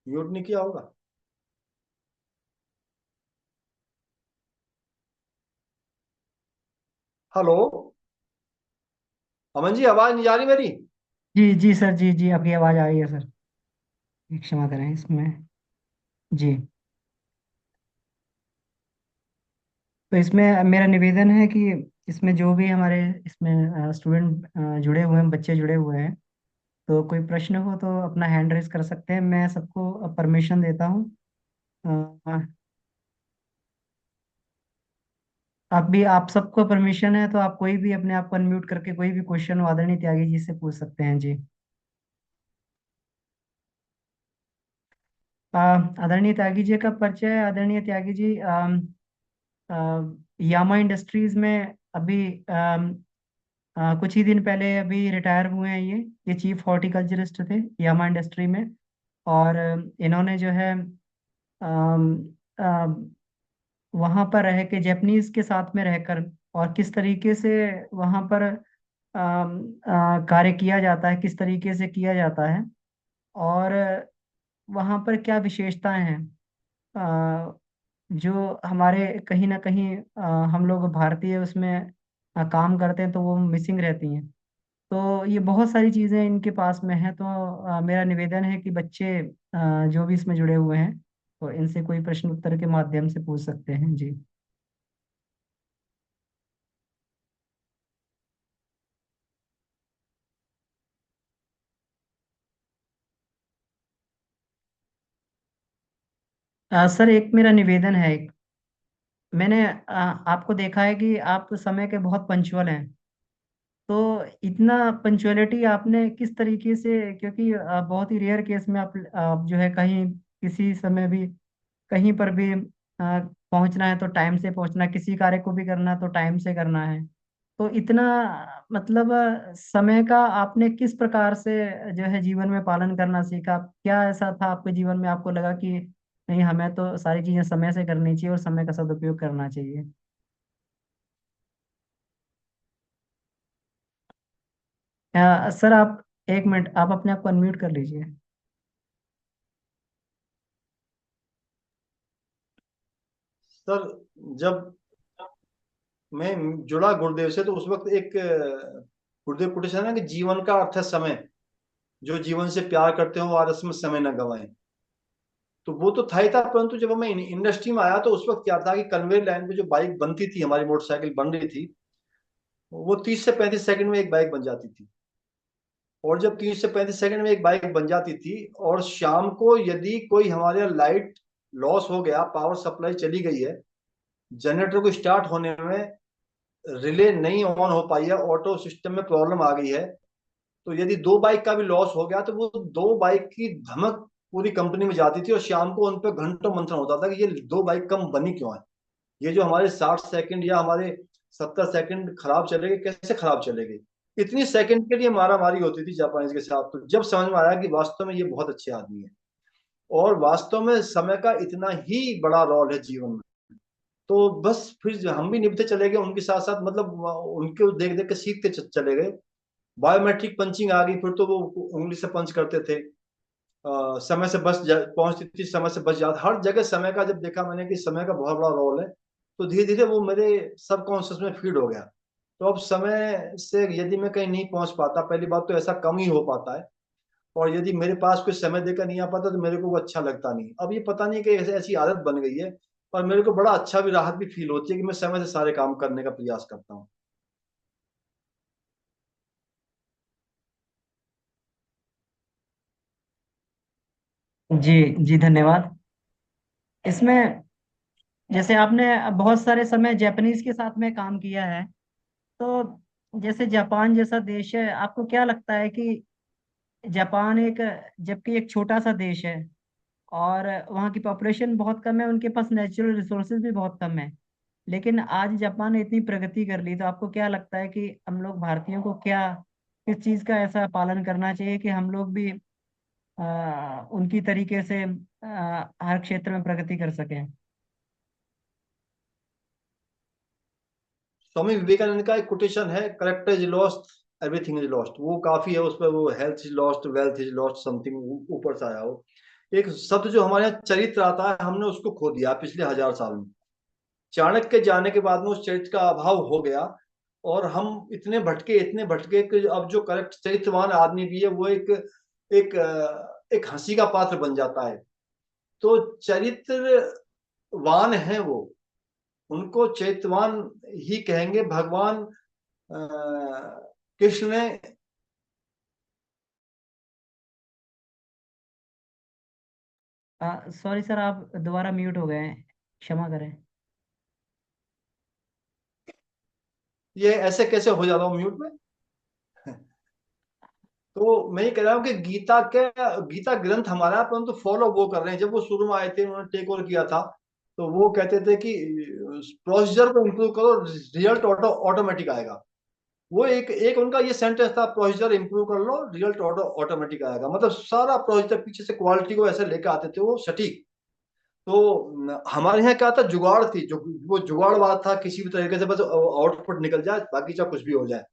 म्यूट नहीं किया होगा। हेलो अमन जी, आवाज नहीं जा रही मेरी। जी जी सर, जी जी, आपकी आवाज़ आ रही है सर। क्षमा करें इसमें। जी। तो इसमें मेरा निवेदन है कि इसमें जो भी हमारे इसमें स्टूडेंट जुड़े हुए हैं, बच्चे जुड़े हुए हैं, तो कोई प्रश्न हो तो अपना हैंड रेज कर सकते हैं, मैं सबको परमिशन देता हूँ। अ, आप सबको परमिशन है, तो आप कोई भी अपने आप को अनम्यूट करके कोई भी क्वेश्चन आदरणीय त्यागी जी से पूछ सकते हैं जी। आदरणीय त्यागी जी का परिचय। आदरणीय त्यागी जी यामा इंडस्ट्रीज में अभी कुछ ही दिन पहले अभी रिटायर हुए हैं। ये चीफ हॉर्टिकल्चरिस्ट थे यामा इंडस्ट्री में। और इन्होंने जो है वहाँ पर रह के जापानीज के साथ में रहकर और किस तरीके से वहाँ पर कार्य किया जाता है, किस तरीके से किया जाता है, और वहाँ पर क्या विशेषताएं हैं अ, जो हमारे कहीं ना कहीं हम लोग भारतीय उसमें काम करते हैं तो वो मिसिंग रहती हैं। तो ये बहुत सारी चीज़ें इनके पास में है। तो मेरा निवेदन है कि बच्चे जो भी इसमें जुड़े हुए हैं तो इनसे कोई प्रश्न उत्तर के माध्यम से पूछ सकते हैं जी। सर, एक मेरा निवेदन है। एक मैंने आपको देखा है कि आप समय के बहुत पंचुअल हैं। तो इतना पंचुअलिटी आपने किस तरीके से, क्योंकि बहुत ही रेयर केस में आप जो है कहीं किसी समय भी कहीं पर भी पहुंचना है तो टाइम से पहुंचना, किसी कार्य को भी करना तो टाइम से करना है। तो इतना मतलब समय का आपने किस प्रकार से जो है जीवन में पालन करना सीखा? क्या ऐसा था आपके जीवन में आपको लगा कि नहीं, हमें तो सारी चीजें समय से करनी चाहिए और समय का सदुपयोग करना चाहिए? सर, आप एक मिनट, आप अपने आप को अनम्यूट कर लीजिए। सर, जब मैं जुड़ा गुरुदेव से तो उस वक्त एक गुरुदेव कोटेशन है ना कि जीवन का अर्थ है समय। जो जीवन से प्यार करते हो वो आदर्श में समय न गवाएं। तो वो तो था ही था, परंतु जब मैं इंडस्ट्री में आया तो उस वक्त क्या था कि कन्वेयर लाइन पे जो बाइक बनती थी, हमारी मोटरसाइकिल बन रही थी, वो 30 से 35 सेकंड में एक बाइक बन जाती थी। और जब 30 से 35 सेकंड में एक बाइक बन जाती थी और शाम को यदि कोई हमारे यहाँ लाइट लॉस हो गया, पावर सप्लाई चली गई है, जनरेटर को स्टार्ट होने में रिले नहीं ऑन हो पाई है, ऑटो सिस्टम में प्रॉब्लम आ गई है, तो यदि दो बाइक का भी लॉस हो गया तो वो दो बाइक की धमक पूरी कंपनी में जाती थी और शाम को उन पर घंटों मंथन होता था कि ये दो बाइक कम बनी क्यों है। ये जो हमारे 60 सेकंड या हमारे 70 सेकंड खराब चलेंगे, कैसे खराब चलेंगे। इतनी सेकंड के लिए मारामारी होती थी जापानीज के साथ। तो जब समझ में आया कि वास्तव में ये बहुत अच्छे आदमी है और वास्तव में समय का इतना ही बड़ा रोल है जीवन में, तो बस फिर हम भी निभते चले गए उनके साथ साथ। मतलब उनके देख देख के सीखते चले गए। बायोमेट्रिक पंचिंग आ गई, फिर तो वो उंगली से पंच करते थे। समय से पहुंचती थी, समय से बच जाता। हर जगह समय का जब देखा मैंने कि समय का बहुत बड़ा रोल है, तो धीरे धीरे वो मेरे सबकॉन्शियस में फीड हो गया। तो अब समय से यदि मैं कहीं नहीं पहुंच पाता, पहली बात तो ऐसा कम ही हो पाता है, और यदि मेरे पास कोई समय देकर नहीं आ पाता तो मेरे को वो अच्छा लगता नहीं। अब ये पता नहीं कि ऐसे ऐसी आदत बन गई है, और मेरे को बड़ा अच्छा भी, राहत भी फील होती है कि मैं समय से सारे काम करने का प्रयास करता हूँ। जी जी, धन्यवाद। इसमें जैसे आपने बहुत सारे समय जापानीज के साथ में काम किया है, तो जैसे जापान जैसा देश है, आपको क्या लगता है कि जापान एक, जबकि एक छोटा सा देश है और वहाँ की पॉपुलेशन बहुत कम है, उनके पास नेचुरल रिसोर्सेज भी बहुत कम है, लेकिन आज जापान ने इतनी प्रगति कर ली, तो आपको क्या लगता है कि हम लोग भारतीयों को क्या, किस चीज का ऐसा पालन करना चाहिए कि हम लोग भी उनकी तरीके से हर क्षेत्र में प्रगति कर सकें? स्वामी विवेकानंद का एक कोटेशन है, character is lost, everything is lost. वो काफी है उस पर, वो health is lost, wealth is lost, something ऊपर से आया हो। एक शब्द जो हमारे यहाँ चरित्र आता है, हमने उसको खो दिया पिछले 1000 साल में। चाणक्य के जाने के बाद में उस चरित्र का अभाव हो गया, और हम इतने भटके कि अब जो करेक्ट चरित्रवान आदमी भी है वो एक एक हंसी का पात्र बन जाता है। तो चरित्रवान है वो, उनको चैतवान ही कहेंगे। भगवान कृष्ण ने, सॉरी सर, आप दोबारा म्यूट हो गए हैं, क्षमा करें। ये ऐसे कैसे हो जाता हूँ म्यूट में? तो मैं ये कह रहा हूँ कि गीता ग्रंथ हमारा है, परंतु फॉलो वो कर रहे हैं। जब वो शुरू में आए थे, उन्होंने टेक ओवर किया था, तो वो कहते थे कि प्रोसीजर को इम्प्रूव करो, रिजल्ट ऑटोमेटिक आएगा। वो एक एक उनका ये सेंटेंस था, प्रोसीजर इंप्रूव कर लो, रिजल्ट ऑटोमेटिक आएगा। मतलब सारा प्रोसीजर पीछे से क्वालिटी को ऐसे लेकर आते थे वो सटीक। तो हमारे यहाँ क्या था, जुगाड़ थी, जो वो जुगाड़वाद था, किसी भी तरीके से बस आउटपुट निकल जाए, बाकी चाहे कुछ भी हो जाए।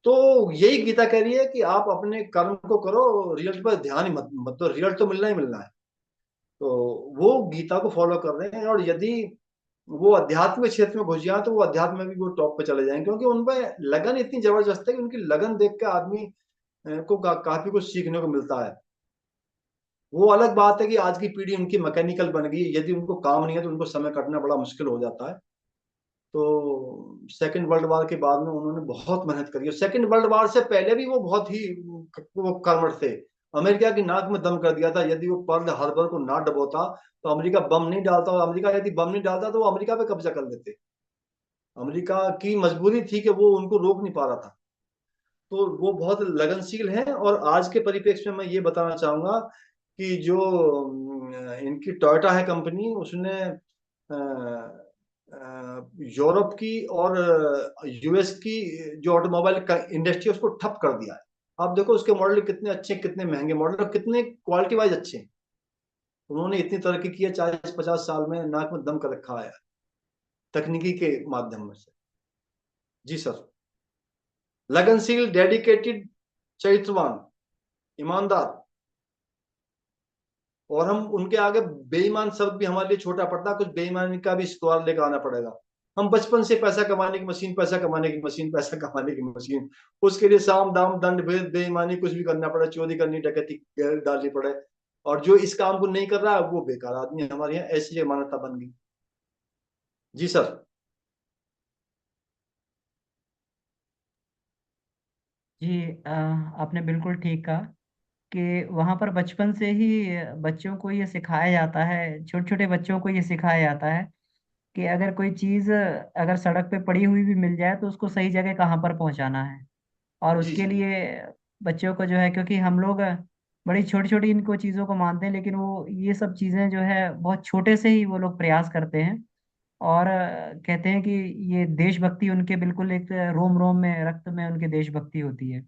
तो यही गीता कह रही है कि आप अपने कर्म को करो, रिजल्ट पर ध्यान ही मत मत दो, रिजल्ट तो मिलना ही मिलना है। तो वो गीता को फॉलो कर रहे हैं, और यदि वो अध्यात्म के क्षेत्र में घुस जाए तो वो अध्यात्म में भी वो टॉप पे चले जाएंगे, क्योंकि उनमें लगन इतनी जबरदस्त है कि उनकी लगन देख के आदमी को काफी कुछ सीखने को मिलता है। वो अलग बात है कि आज की पीढ़ी उनकी मैकेनिकल बन गई, यदि उनको काम नहीं है तो उनको समय काटना बड़ा मुश्किल हो जाता है। तो सेकंड वर्ल्ड वॉर के बाद में उन्होंने बहुत मेहनत करी, और सेकंड वर्ल्ड वॉर से पहले भी वो बहुत ही वो कर्मठ थे। अमेरिका की नाक में दम कर दिया था, यदि वो पर्ल हार्बर को ना डबोता तो अमेरिका बम नहीं डालता, और अमेरिका यदि बम नहीं डालता तो वो अमेरिका पे कब्जा कर लेते। अमेरिका की मजबूरी थी कि वो उनको रोक नहीं पा रहा था। तो वो बहुत लगनशील हैं। और आज के परिप्रेक्ष्य में मैं ये बताना चाहूंगा कि जो इनकी टोयोटा है कंपनी, उसने यूरोप की और यूएस की जो ऑटोमोबाइल का इंडस्ट्री है उसको ठप कर दिया है। आप देखो उसके मॉडल कितने अच्छे, कितने महंगे मॉडल, कितने क्वालिटी वाइज अच्छे हैं। उन्होंने इतनी तरक्की की है 40-50 साल में, नाक में दम कर रखा है तकनीकी के माध्यम से। जी सर। लगनशील, डेडिकेटेड, चरित्रवान, ईमानदार। और हम उनके आगे बेईमान शब्द भी हमारे लिए छोटा पड़ता है, कुछ बेईमानी का भी स्कोर लेकर आना पड़ेगा। हम बचपन से पैसा कमाने की मशीन, पैसा कमाने की मशीन, पैसा कमाने की मशीन, उसके लिए साम दाम दंड भेद बेईमानी कुछ भी करना पड़े, चोरी करनी, डकैती डालनी पड़े। और जो इस काम को नहीं कर रहा है वो बेकार आदमी है। हमारे यहाँ ऐसी एक मान्यता बन गई। जी सर। जी, आपने बिल्कुल ठीक कहा कि वहां पर बचपन से ही बच्चों को ये सिखाया जाता है, छोटे छोटे बच्चों को ये सिखाया जाता है कि अगर कोई चीज अगर सड़क पे पड़ी हुई भी मिल जाए तो उसको सही जगह कहाँ पर पहुंचाना है। और जी उसके जी। लिए बच्चों को जो है, क्योंकि हम लोग बड़ी छोटी छोटी इनको चीज़ों को मानते हैं, लेकिन वो ये सब चीज़ें जो है बहुत छोटे से ही वो लोग प्रयास करते हैं। और कहते हैं कि ये देशभक्ति उनके बिल्कुल एक रोम रोम में, रक्त में उनके देशभक्ति होती है।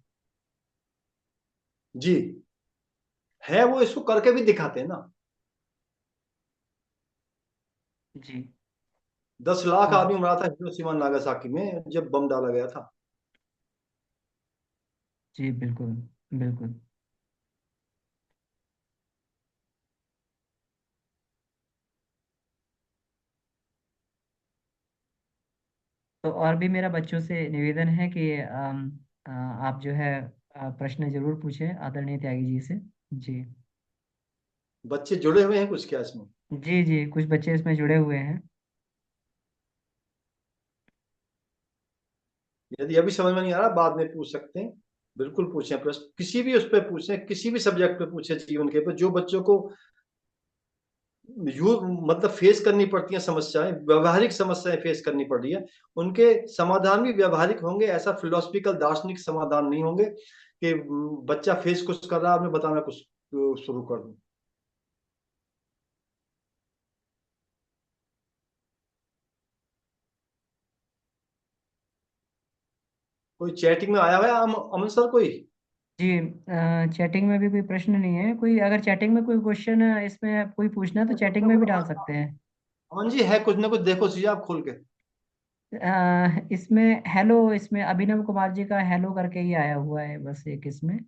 जी। है, वो इसको करके भी दिखाते हैं ना। जी। 10 लाख हाँ। आदमी मरा था हिरोशिमा नागासाकी में जब बम डाला गया था। जी बिल्कुल, बिल्कुल। तो और भी मेरा बच्चों से निवेदन है कि आप जो है प्रश्न जरूर पूछें आदरणीय त्यागी जी से। जी। बच्चे जुड़े हुए हैं कुछ क्या इसमें? जी जी, कुछ बच्चे इसमें जुड़े हुए हैं। यदि अभी समझ में नहीं आ रहा, बाद में पूछ सकते हैं। बिल्कुल पूछें प्रश्न, किसी भी उस पर पूछें, किसी भी सब्जेक्ट पे पूछें, जीवन के पर जो बच्चों को यू मतलब फेस करनी पड़ती हैं समस्याएं, व्यवहारिक समस्याएं फेस करनी पड़ रही है। उनके समाधान भी व्यवहारिक होंगे, ऐसा फिलोसफिकल दार्शनिक समाधान नहीं होंगे कि बच्चा फेस कुछ कर रहा है, मैं बताना कुछ शुरू कर दूं। कोई चैटिंग में आया हुआ है अमन सर कोई? जी, चैटिंग में भी कोई प्रश्न नहीं है। कोई अगर चैटिंग में कोई क्वेश्चन इसमें कोई पूछना है तो कुछ चैटिंग ना में भी कुछ डाल सकते हैं। अमन जी है, कुछ ना कुछ देखो चीजें आप खोल के। इसमें हेलो, इसमें अभिनव कुमार जी का हेलो करके ही आया हुआ है बस एक इसमें।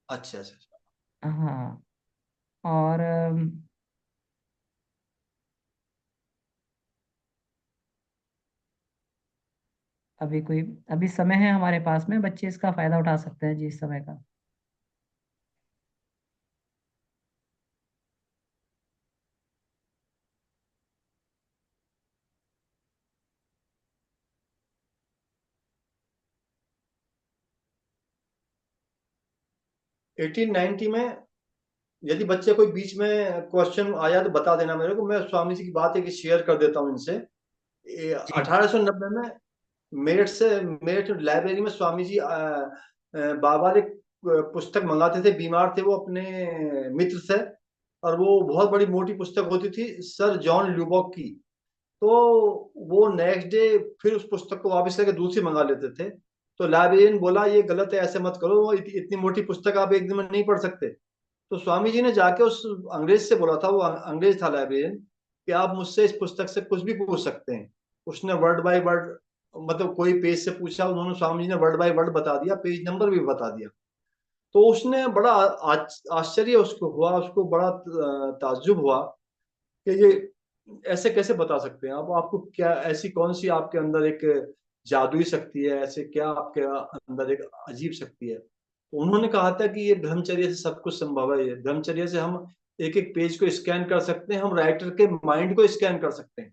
अच्छा अच्छा अच्छा। हाँ। और अभी कोई, अभी समय है हमारे पास में, बच्चे इसका फायदा उठा सकते हैं जी इस समय का। 1890 में यदि बच्चे कोई बीच में क्वेश्चन आया तो बता देना मेरे को, मैं स्वामी जी की बात है कि शेयर कर देता हूँ इनसे। जी 1890 में मेरठ लाइब्रेरी में स्वामी जी बार बार एक पुस्तक मंगाते थे, बीमार थे वो अपने मित्र से, और वो बहुत बड़ी मोटी पुस्तक होती थी सर जॉन ल्यूबॉक की। तो वो नेक्स्ट डे फिर उस पुस्तक को वापस करके दूसरी मंगा लेते थे। तो लाइब्रेरियन बोला ये गलत है, ऐसे मत करो, वो इतनी मोटी पुस्तक आप एक दिन में नहीं पढ़ सकते। तो स्वामी जी ने जाके उस अंग्रेज से बोला था, वो अंग्रेज था लाइब्रेरियन, कि आप मुझसे इस पुस्तक से कुछ भी पूछ सकते हैं। उसने वर्ड बाय वर्ड, मतलब कोई पेज से पूछा, उन्होंने स्वामी जी ने वर्ड बाय वर्ड बता दिया, पेज नंबर भी बता दिया। तो उसने बड़ा आश्चर्य उसको हुआ, उसको बड़ा ताज्जुब हुआ कि ये ऐसे कैसे बता सकते हैं आप, आपको क्या ऐसी कौन सी आपके अंदर एक जादुई शक्ति है, ऐसे क्या आपके अंदर एक अजीब शक्ति है। तो उन्होंने कहा था कि ये ब्रह्मचर्य से सब कुछ संभव है, ये ब्रह्मचर्य से हम एक एक पेज को स्कैन कर सकते हैं, हम राइटर के माइंड को स्कैन कर सकते हैं।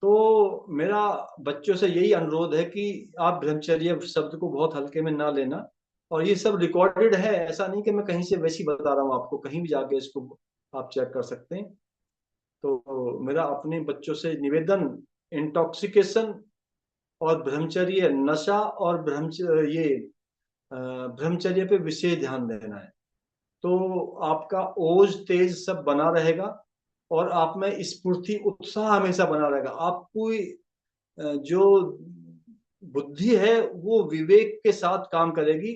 तो मेरा बच्चों से यही अनुरोध है कि आप ब्रह्मचर्य शब्द को बहुत हल्के में ना लेना, और ये सब रिकॉर्डेड है, ऐसा नहीं कि मैं कहीं से वैसी बता रहा हूँ आपको, कहीं भी जाके इसको आप चेक कर सकते हैं। तो मेरा अपने बच्चों से निवेदन, इंटॉक्सिकेशन और ब्रह्मचर्य, नशा और ब्रह्मचर्य, ये ब्रह्मचर्य पे विशेष ध्यान देना है। तो आपका ओज तेज सब बना रहेगा, और आप में स्फूर्ति उत्साह हमेशा बना रहेगा। आपको जो बुद्धि है वो विवेक के साथ काम करेगी।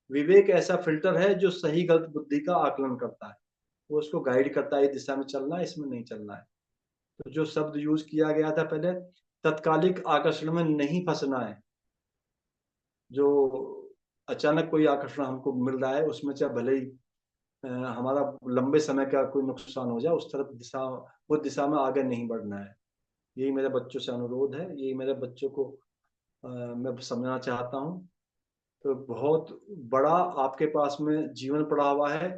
विवेक ऐसा फिल्टर है जो सही गलत बुद्धि का आकलन करता है, वो उसको गाइड करता है, इस दिशा में चलना है, इसमें नहीं चलना है। तो जो शब्द यूज किया गया था पहले, तत्कालिक आकर्षण में नहीं फंसना है। जो अचानक कोई आकर्षण हमको मिल रहा है उसमें चाहे भले ही हमारा लंबे समय का कोई नुकसान हो जाए, उस तरफ दिशा, वो दिशा में आगे नहीं बढ़ना है। यही मेरे बच्चों से अनुरोध है, यही मेरे बच्चों को मैं समझना चाहता हूँ। तो बहुत बड़ा आपके पास में जीवन पड़ा हुआ है,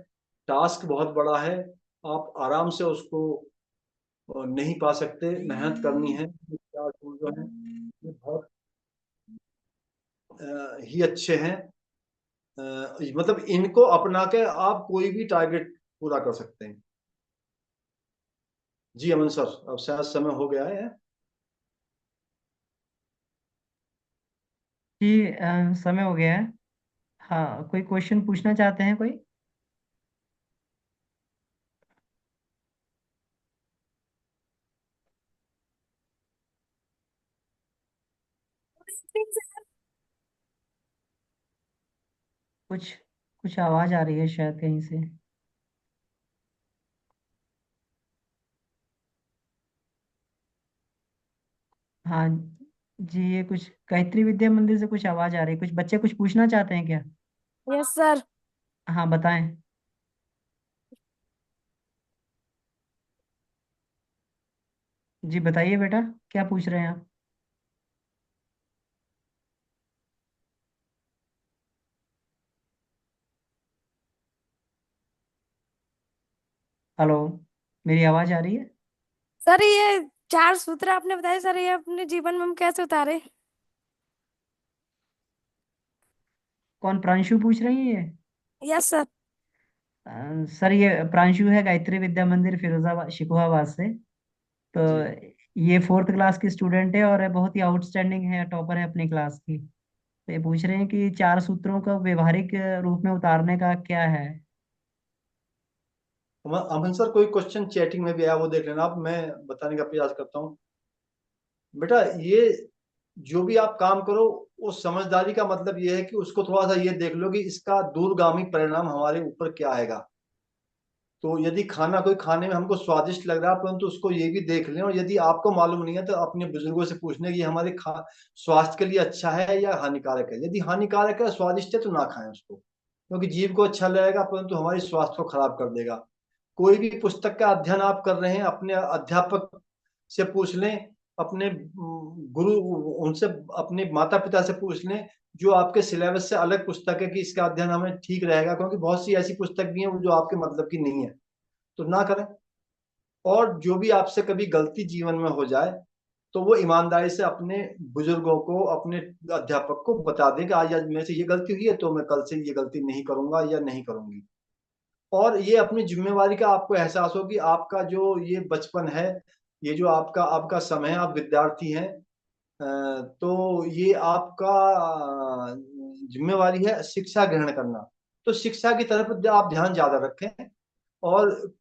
टास्क बहुत बड़ा है, आप आराम से उसको नहीं पा सकते, मेहनत करनी है। ये चार टूल जो हैं ये बहुत ही अच्छे हैं। मतलब इनको अपना के आप कोई भी टारगेट पूरा कर सकते हैं। जी अमन सर, अब शायद समय हो गया है। जी, समय हो गया है। हाँ, कोई क्वेश्चन पूछना चाहते हैं कोई? कुछ कुछ आवाज आ रही है शायद कहीं से। हाँ जी, ये कुछ गायत्री विद्या मंदिर से कुछ आवाज आ रही है, कुछ बच्चे कुछ पूछना चाहते हैं क्या? Yes sir. हाँ बताएं। जी बताइए बेटा, क्या पूछ रहे हैं आप? हेलो, मेरी आवाज आ रही है? सर ये चार सूत्र आपने बताए सर, ये अपने जीवन में हम कैसे उतारे? कौन, प्रांशु पूछ रही है ये? Yes sir. सर ये प्रांशु है, गायत्री विद्या मंदिर फिरोजाबाद शिकोहाबाद से। तो जी ये फोर्थ क्लास की स्टूडेंट है और बहुत ही आउटस्टैंडिंग है, टॉपर है अपनी क्लास की। तो ये पूछ रहे हैं कि चार सूत्रों को व्यवहारिक रूप में उतारने का क्या है। अमन सर, कोई क्वेश्चन चैटिंग में भी आया वो देख लेना आप, मैं बताने का प्रयास करता हूँ। बेटा ये जो भी आप काम करो, वो समझदारी का मतलब ये है कि उसको थोड़ा सा ये देख लो कि इसका दूरगामी परिणाम हमारे ऊपर क्या आएगा। तो यदि खाना कोई खाने में हमको स्वादिष्ट लग रहा है, परंतु उसको ये भी देख लें, और यदि आपको मालूम नहीं है तो अपने बुजुर्गों से पूछने कि ये हमारे स्वास्थ्य के लिए अच्छा है या हानिकारक है। यदि हानिकारक है, स्वादिष्ट है, तो ना खाएं उसको, क्योंकि जीव को अच्छा लगेगा परंतु हमारे स्वास्थ्य को खराब कर देगा। कोई भी पुस्तक का अध्ययन आप कर रहे हैं, अपने अध्यापक से पूछ लें, अपने गुरु, उनसे, अपने माता पिता से पूछ लें जो आपके सिलेबस से अलग पुस्तक है कि इसका अध्ययन हमें ठीक रहेगा, क्योंकि बहुत सी ऐसी पुस्तक भी हैं जो आपके मतलब की नहीं है, तो ना करें। और जो भी आपसे कभी गलती जीवन में हो जाए, तो वो ईमानदारी से अपने बुजुर्गों को, अपने अध्यापक को बता दें कि आज आज मेरे से ये गलती हुई है, तो मैं कल से ये गलती नहीं करूंगा या नहीं करूंगी। और ये अपनी जिम्मेवारी का आपको एहसास हो कि आपका जो ये बचपन है, ये जो आपका आपका समय है, आप विद्यार्थी हैं, तो ये आपका जिम्मेवारी है शिक्षा ग्रहण करना। तो शिक्षा की तरफ आप ध्यान ज्यादा रखें, और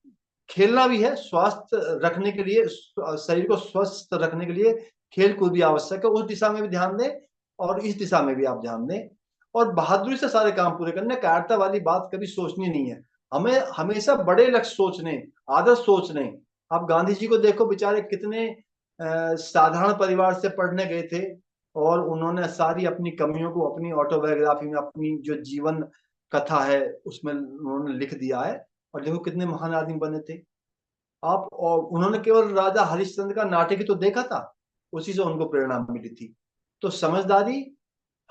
खेलना भी है स्वास्थ्य रखने के लिए, शरीर को स्वस्थ रखने के लिए खेल कूद भी आवश्यक है, उस दिशा में भी ध्यान दें और इस दिशा में भी आप ध्यान दें। और बहादुरी से सारे काम पूरे करने, कायरता वाली बात कभी सोचनी नहीं है। हमें हमेशा बड़े लक्ष्य सोचने, आदर्श सोचने। आप गांधी जी को देखो, बेचारे कितने साधारण परिवार से पढ़ने गए थे, और उन्होंने सारी अपनी कमियों को अपनी ऑटोबायोग्राफी में, अपनी जो जीवन कथा है उसमें उन्होंने लिख दिया है। और देखो कितने महान आदमी बने थे। आप, और उन्होंने केवल राजा हरिश्चंद्र का नाटक ही तो देखा था, उसी से उनको प्रेरणा मिली थी। तो समझदारी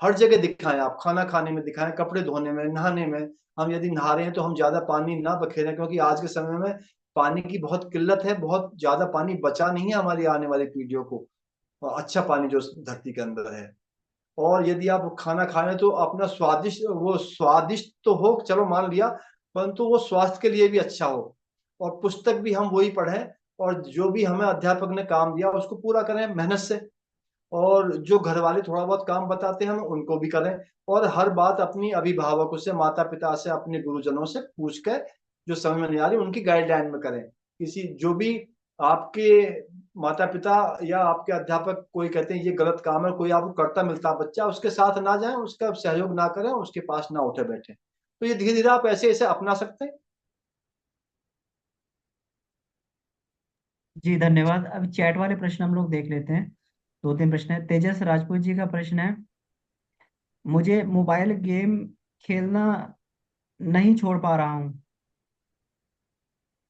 हर जगह दिखाएं, आप खाना खाने में दिखाएं, कपड़े धोने में, नहाने में। हम यदि नहा रहे हैं तो हम ज्यादा पानी ना बखेरें, क्योंकि आज के समय में पानी की बहुत किल्लत है, बहुत ज्यादा पानी बचा नहीं है हमारी आने वाली पीढ़ियों को, और अच्छा पानी जो धरती के अंदर है। और यदि आप खाना खा रहे हैं तो अपना स्वादिष्ट, वो स्वादिष्ट तो हो, चलो मान लिया, परंतु वो स्वास्थ्य के लिए भी अच्छा हो। और पुस्तक भी हम वही पढ़ें, और जो भी हमें अध्यापक ने काम दिया उसको पूरा करें मेहनत से। और जो घर वाले थोड़ा बहुत काम बताते हैं हम उनको भी करें। और हर बात अपनी अभिभावकों से, माता पिता से, अपने गुरुजनों से पूछ कर, जो समझ में नहीं आ रही उनकी गाइडलाइन में करें। किसी जो भी आपके माता पिता या आपके अध्यापक कोई कहते हैं ये गलत काम है, कोई आपको करता मिलता बच्चा, उसके साथ ना जाएं, उसका सहयोग ना करें, उसके पास ना उठे बैठे। तो ये धीरे धीरे आप ऐसे ऐसे अपना सकते हैं। जी धन्यवाद। अभी चैट वाले प्रश्न हम लोग देख लेते हैं। दो तीन प्रश्न है। तेजस राजपूत जी का प्रश्न है, मुझे मोबाइल गेम खेलना नहीं छोड़ पा रहा हूँ।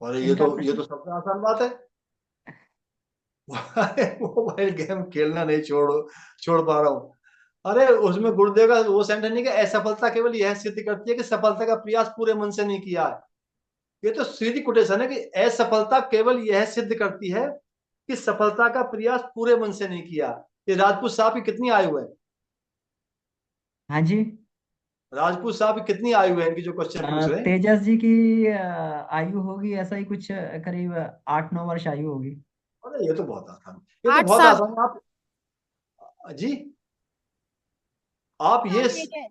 और इनका ये प्रश्न। तो सबसे आसान बात है। मोबाइल गेम खेलना नहीं छोड़ पा रहा हूँ। अरे उसमें गुरुदेव का वो सेंटेंस नहीं कि असफलता केवल यह सिद्ध करती है कि सफलता का प्रयास पूरे मन से नहीं किया है। ये तो सीधी कोटेशन है कि असफलता केवल यह सिद्ध करती है कि सफलता का प्रयास पूरे मन से नहीं किया। ये राजपूत साहब की कितनी आयु है? हाँ जी। राजपूत साहब की कितनी आयु है, इनकी जो क्वेश्चन पूछ रहे हैं? तेजस जी की आयु होगी ऐसा ही कुछ, करीब 8-9 वर्ष आयु होगी। अरे ये तो बहुत आसान, ये तो आठ बहुत साल आसान है। आप जी, आप ये साल ठीक है।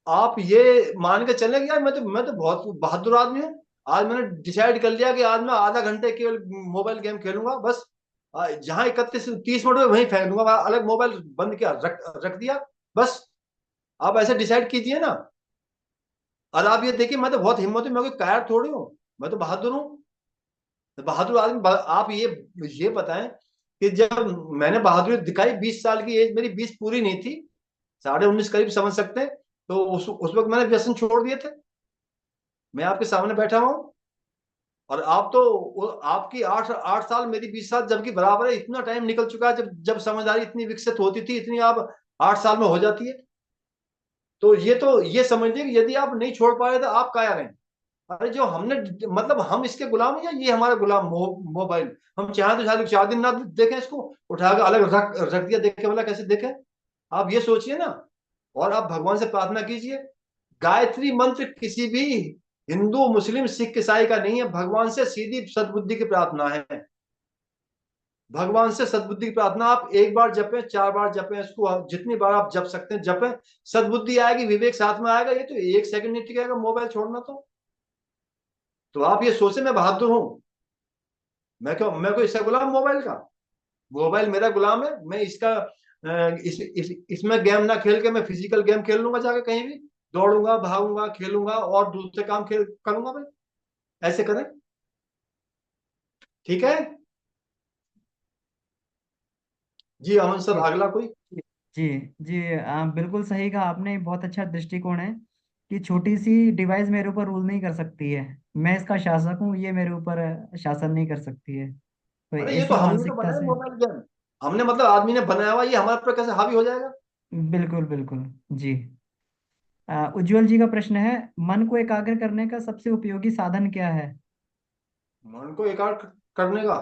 आप ये मान के चले कि यार मैं तो बहुत बहादुर आदमी हूँ। आज मैंने डिसाइड कर लिया कि आज मैं आधा घंटे केवल मोबाइल गेम खेलूंगा बस। जहां 31 30 मिनट में वहीं फेंक दूंगा, वहां अलग मोबाइल बंद किया, रख रख दिया बस। आप ऐसे डिसाइड कीजिए ना। और आप ये देखिए, मैं तो बहुत हिम्मत हूँ, मैं कोई कायर थोड़ी हूँ, मैं तो बहादुर हूँ। बहादुर आदमी आप ये बताएं कि जब मैंने बहादुरी दिखाई, 20 साल की एज मेरी 20 पूरी नहीं थी, 19.5 करीब समझ सकते हैं। तो उस वक्त मैंने व्यसन छोड़ दिए थे। मैं आपके सामने बैठा हुआ हूँ, और आप तो आपकी 8 8 साल, मेरी 20 साल, जबकि बराबर है। इतना टाइम निकल चुका है, जब जब समझदारी इतनी विकसित होती थी, इतनी आप 8 साल में हो जाती है। तो ये समझिए कि यदि आप नहीं छोड़ पा रहे तो आप काया रहे। अरे जो हमने, मतलब हम इसके गुलाम हैं या ये हमारा गुलाम मोबाइल? हम चाहे तो शायद 4 दिन ना देखें इसको, उठाकर अलग रख रख दिया, देखे वाला कैसे देखें? आप ये सोचिए ना। और आप भगवान से प्रार्थना कीजिए। गायत्री मंत्र किसी भी हिंदू, मुस्लिम, सिख, ईसाई का नहीं है, भगवान से सीधी सद्बुद्धि की प्रार्थना है। भगवान से सद्बुद्धि की प्रार्थना आप एक बार जपें, 4 बार जपें, इसको जितनी बार आप जप सकते हैं जपें। सद्बुद्धि आएगी, विवेक साथ में आएगा। ये तो 1 सेकंड नहीं टिकेगा मोबाइल छोड़ना। तो आप ये सोचे मैं बहादुर हूं, मैं क्यों, मैं कोई इसका गुलाम मोबाइल का? मोबाइल मेरा गुलाम है, मैं इसका इसमें गेम ना खेल के मैं फिजिकल गेम खेल लूंगा जाके कहीं भी, दौड़ूंगा, भागूंगा, खेलूंगा और दूसरे काम खेल करूंगा भाई। ऐसे करें, ठीक है। जी अमन सर, जी अगला कोई। जी जी, बिल्कुल सही कहा आपने। बहुत अच्छा दृष्टिकोण है कि छोटी सी डिवाइस मेरे ऊपर रूल नहीं कर सकती है। मैं इसका शासक हूँ, ये मेरे ऊपर शासन नहीं कर सकती है। तो अरे ये तो ऐसी हमने तो मानसिकता बनाया से, मोबाइल गेम, हमने मतलब आदमी ने बनाया हुआ, ये हमारे पर कैसे हावी हो जाएगा। बिल्कुल बिल्कुल। जी। उज्जवल जी का प्रश्न है, मन को एकाग्र करने का सबसे उपयोगी साधन क्या है? मन को एकाग्र करने का,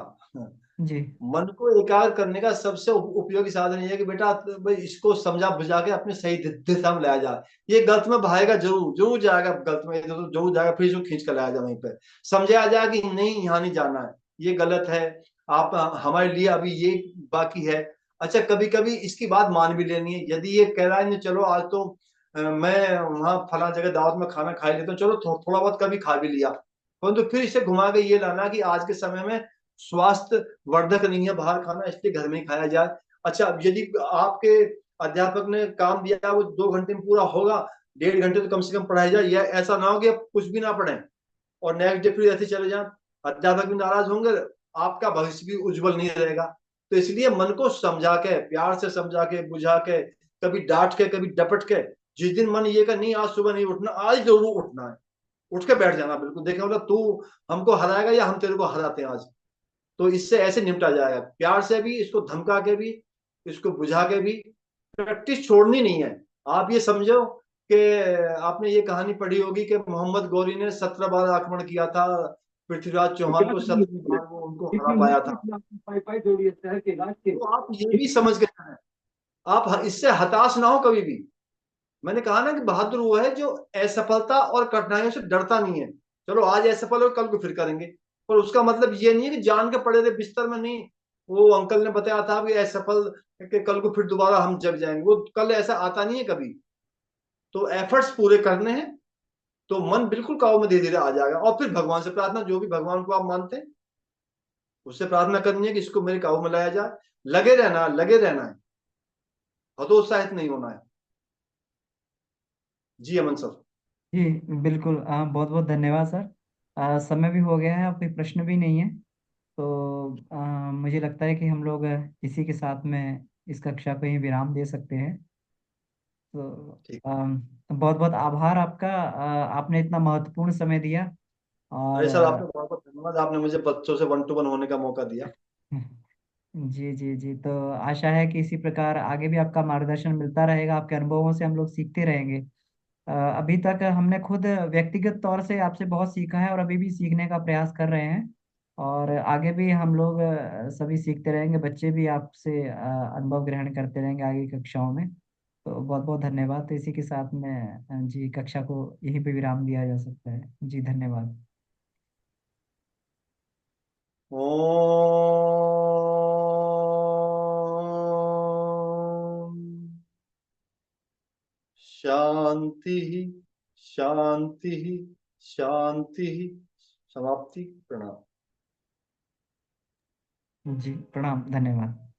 जी मन को एकाग्र करने का सबसे उपयोगी साधन ये है कि बेटा भाई इसको समझा बुझा के अपने सही दिशा में लाया जाए। ये गलत में भागेगा जरूर, जरूर जाएगा गलत में, इधर तो जरूर जाएगा, फिर इसको खींच कर लाया जाए वहीं पे, समझाया जाए कि नहीं यहाँ नहीं जाना है, ये गलत है, आप हमारे लिए अभी ये बाकी है। अच्छा कभी कभी इसकी बात मान भी लेनी है, यदि ये कह रहा है नहीं चलो आज तो मैं वहां फला जगह दावत में खाना खा ही लेता हूँ, चलो थोड़ा बहुत कभी खा भी लिया, परंतु फिर इसे घुमा के ये लाना कि आज के समय में स्वास्थ्य वर्धक नहीं है बाहर खाना, इसलिए घर में ही खाया जाए। अच्छा अब यदि आपके अध्यापक ने काम दिया वो 2 घंटे में पूरा होगा, 1.5 घंटे तो कम से कम पढ़ाई जाए, या ऐसा ना हो कि आप कुछ भी ना पढ़ें और नेक्स्ट डे फिर ऐसे चले जाएं, अध्यापक भी नाराज होंगे, आपका भविष्य भी उज्जवल नहीं रहेगा। तो इसलिए मन को समझा के, प्यार से समझा के, बुझा के, कभी डांट के, कभी डपट के, जिस दिन मन ये का नहीं आज सुबह नहीं उठना, आज जरूर उठना है, उठ के बैठ जाना बिल्कुल, देखा मतलब तू हमको हराएगा या हम तेरे को हराते हैं आज। तो इससे ऐसे निपटा जाएगा, प्यार से भी, इसको धमका के भी, इसको बुझा के भी, प्रैक्टिस छोड़नी नहीं है। आप ये समझो कि आपने ये कहानी पढ़ी होगी कि मोहम्मद गौरी ने 17 बार आक्रमण किया था पृथ्वीराज चौहान को, 17 बार वो उनको हरा पाया था। तो आप ये भी समझ के जाना, आप इससे हताश ना हो कभी भी। मैंने कहा ना कि बहादुर वो है जो असफलता और कठिनाइयों से डरता नहीं है। चलो आज असफल हो कल को फिर करेंगे, पर उसका मतलब ये नहीं है कि जान के पड़े रहे बिस्तर में, नहीं। वो अंकल ने बताया था कि असफल कि कल को फिर दोबारा हम जग जाएंगे, वो कल ऐसा आता नहीं है कभी। तो एफर्ट्स पूरे करने हैं, तो मन बिल्कुल काबू में धीरे धीरे आ जाएगा, और फिर भगवान से प्रार्थना, जो भी भगवान को आप मानते हैं उससे प्रार्थना करनी है कि इसको मेरे काबू में लाया जाए। लगे रहना, लगे रहना है, हतोत्साहित नहीं होना है। जी अमन सर। जी बिल्कुल। बहुत बहुत धन्यवाद सर। समय भी हो गया है और कोई प्रश्न भी नहीं है। तो मुझे लगता है कि हम लोग इसी के साथ में इस कक्षा को ही विराम दे सकते हैं। तो ठीक। बहुत बहुत आभार आपका। आपने इतना महत्वपूर्ण समय दिया। और अरे सर आपका बहुत बहुत धन्यवाद, आपने मुझे बच्चों से 1-to-1 होने का मौका दिया। जी जी जी, तो आशा है कि इसी प्रकार आगे भी आपका मार्गदर्शन मिलता रहेगा। आपके अनुभवों से हम लोग सीखते रहेंगे। अभी तक हमने खुद व्यक्तिगत तौर से आपसे बहुत सीखा है और अभी भी सीखने का प्रयास कर रहे हैं। और आगे भी हम लोग सभी सीखते रहेंगे, बच्चे भी आपसे अनुभव ग्रहण करते रहेंगे आगे की कक्षाओं में। तो बहुत बहुत धन्यवाद। तो इसी के साथ में जी कक्षा को यहीं पे विराम दिया जा सकता है। जी धन्यवाद। ओम शांति, शांति, शांति। समाप्ति। प्रणाम। जी प्रणाम, धन्यवाद।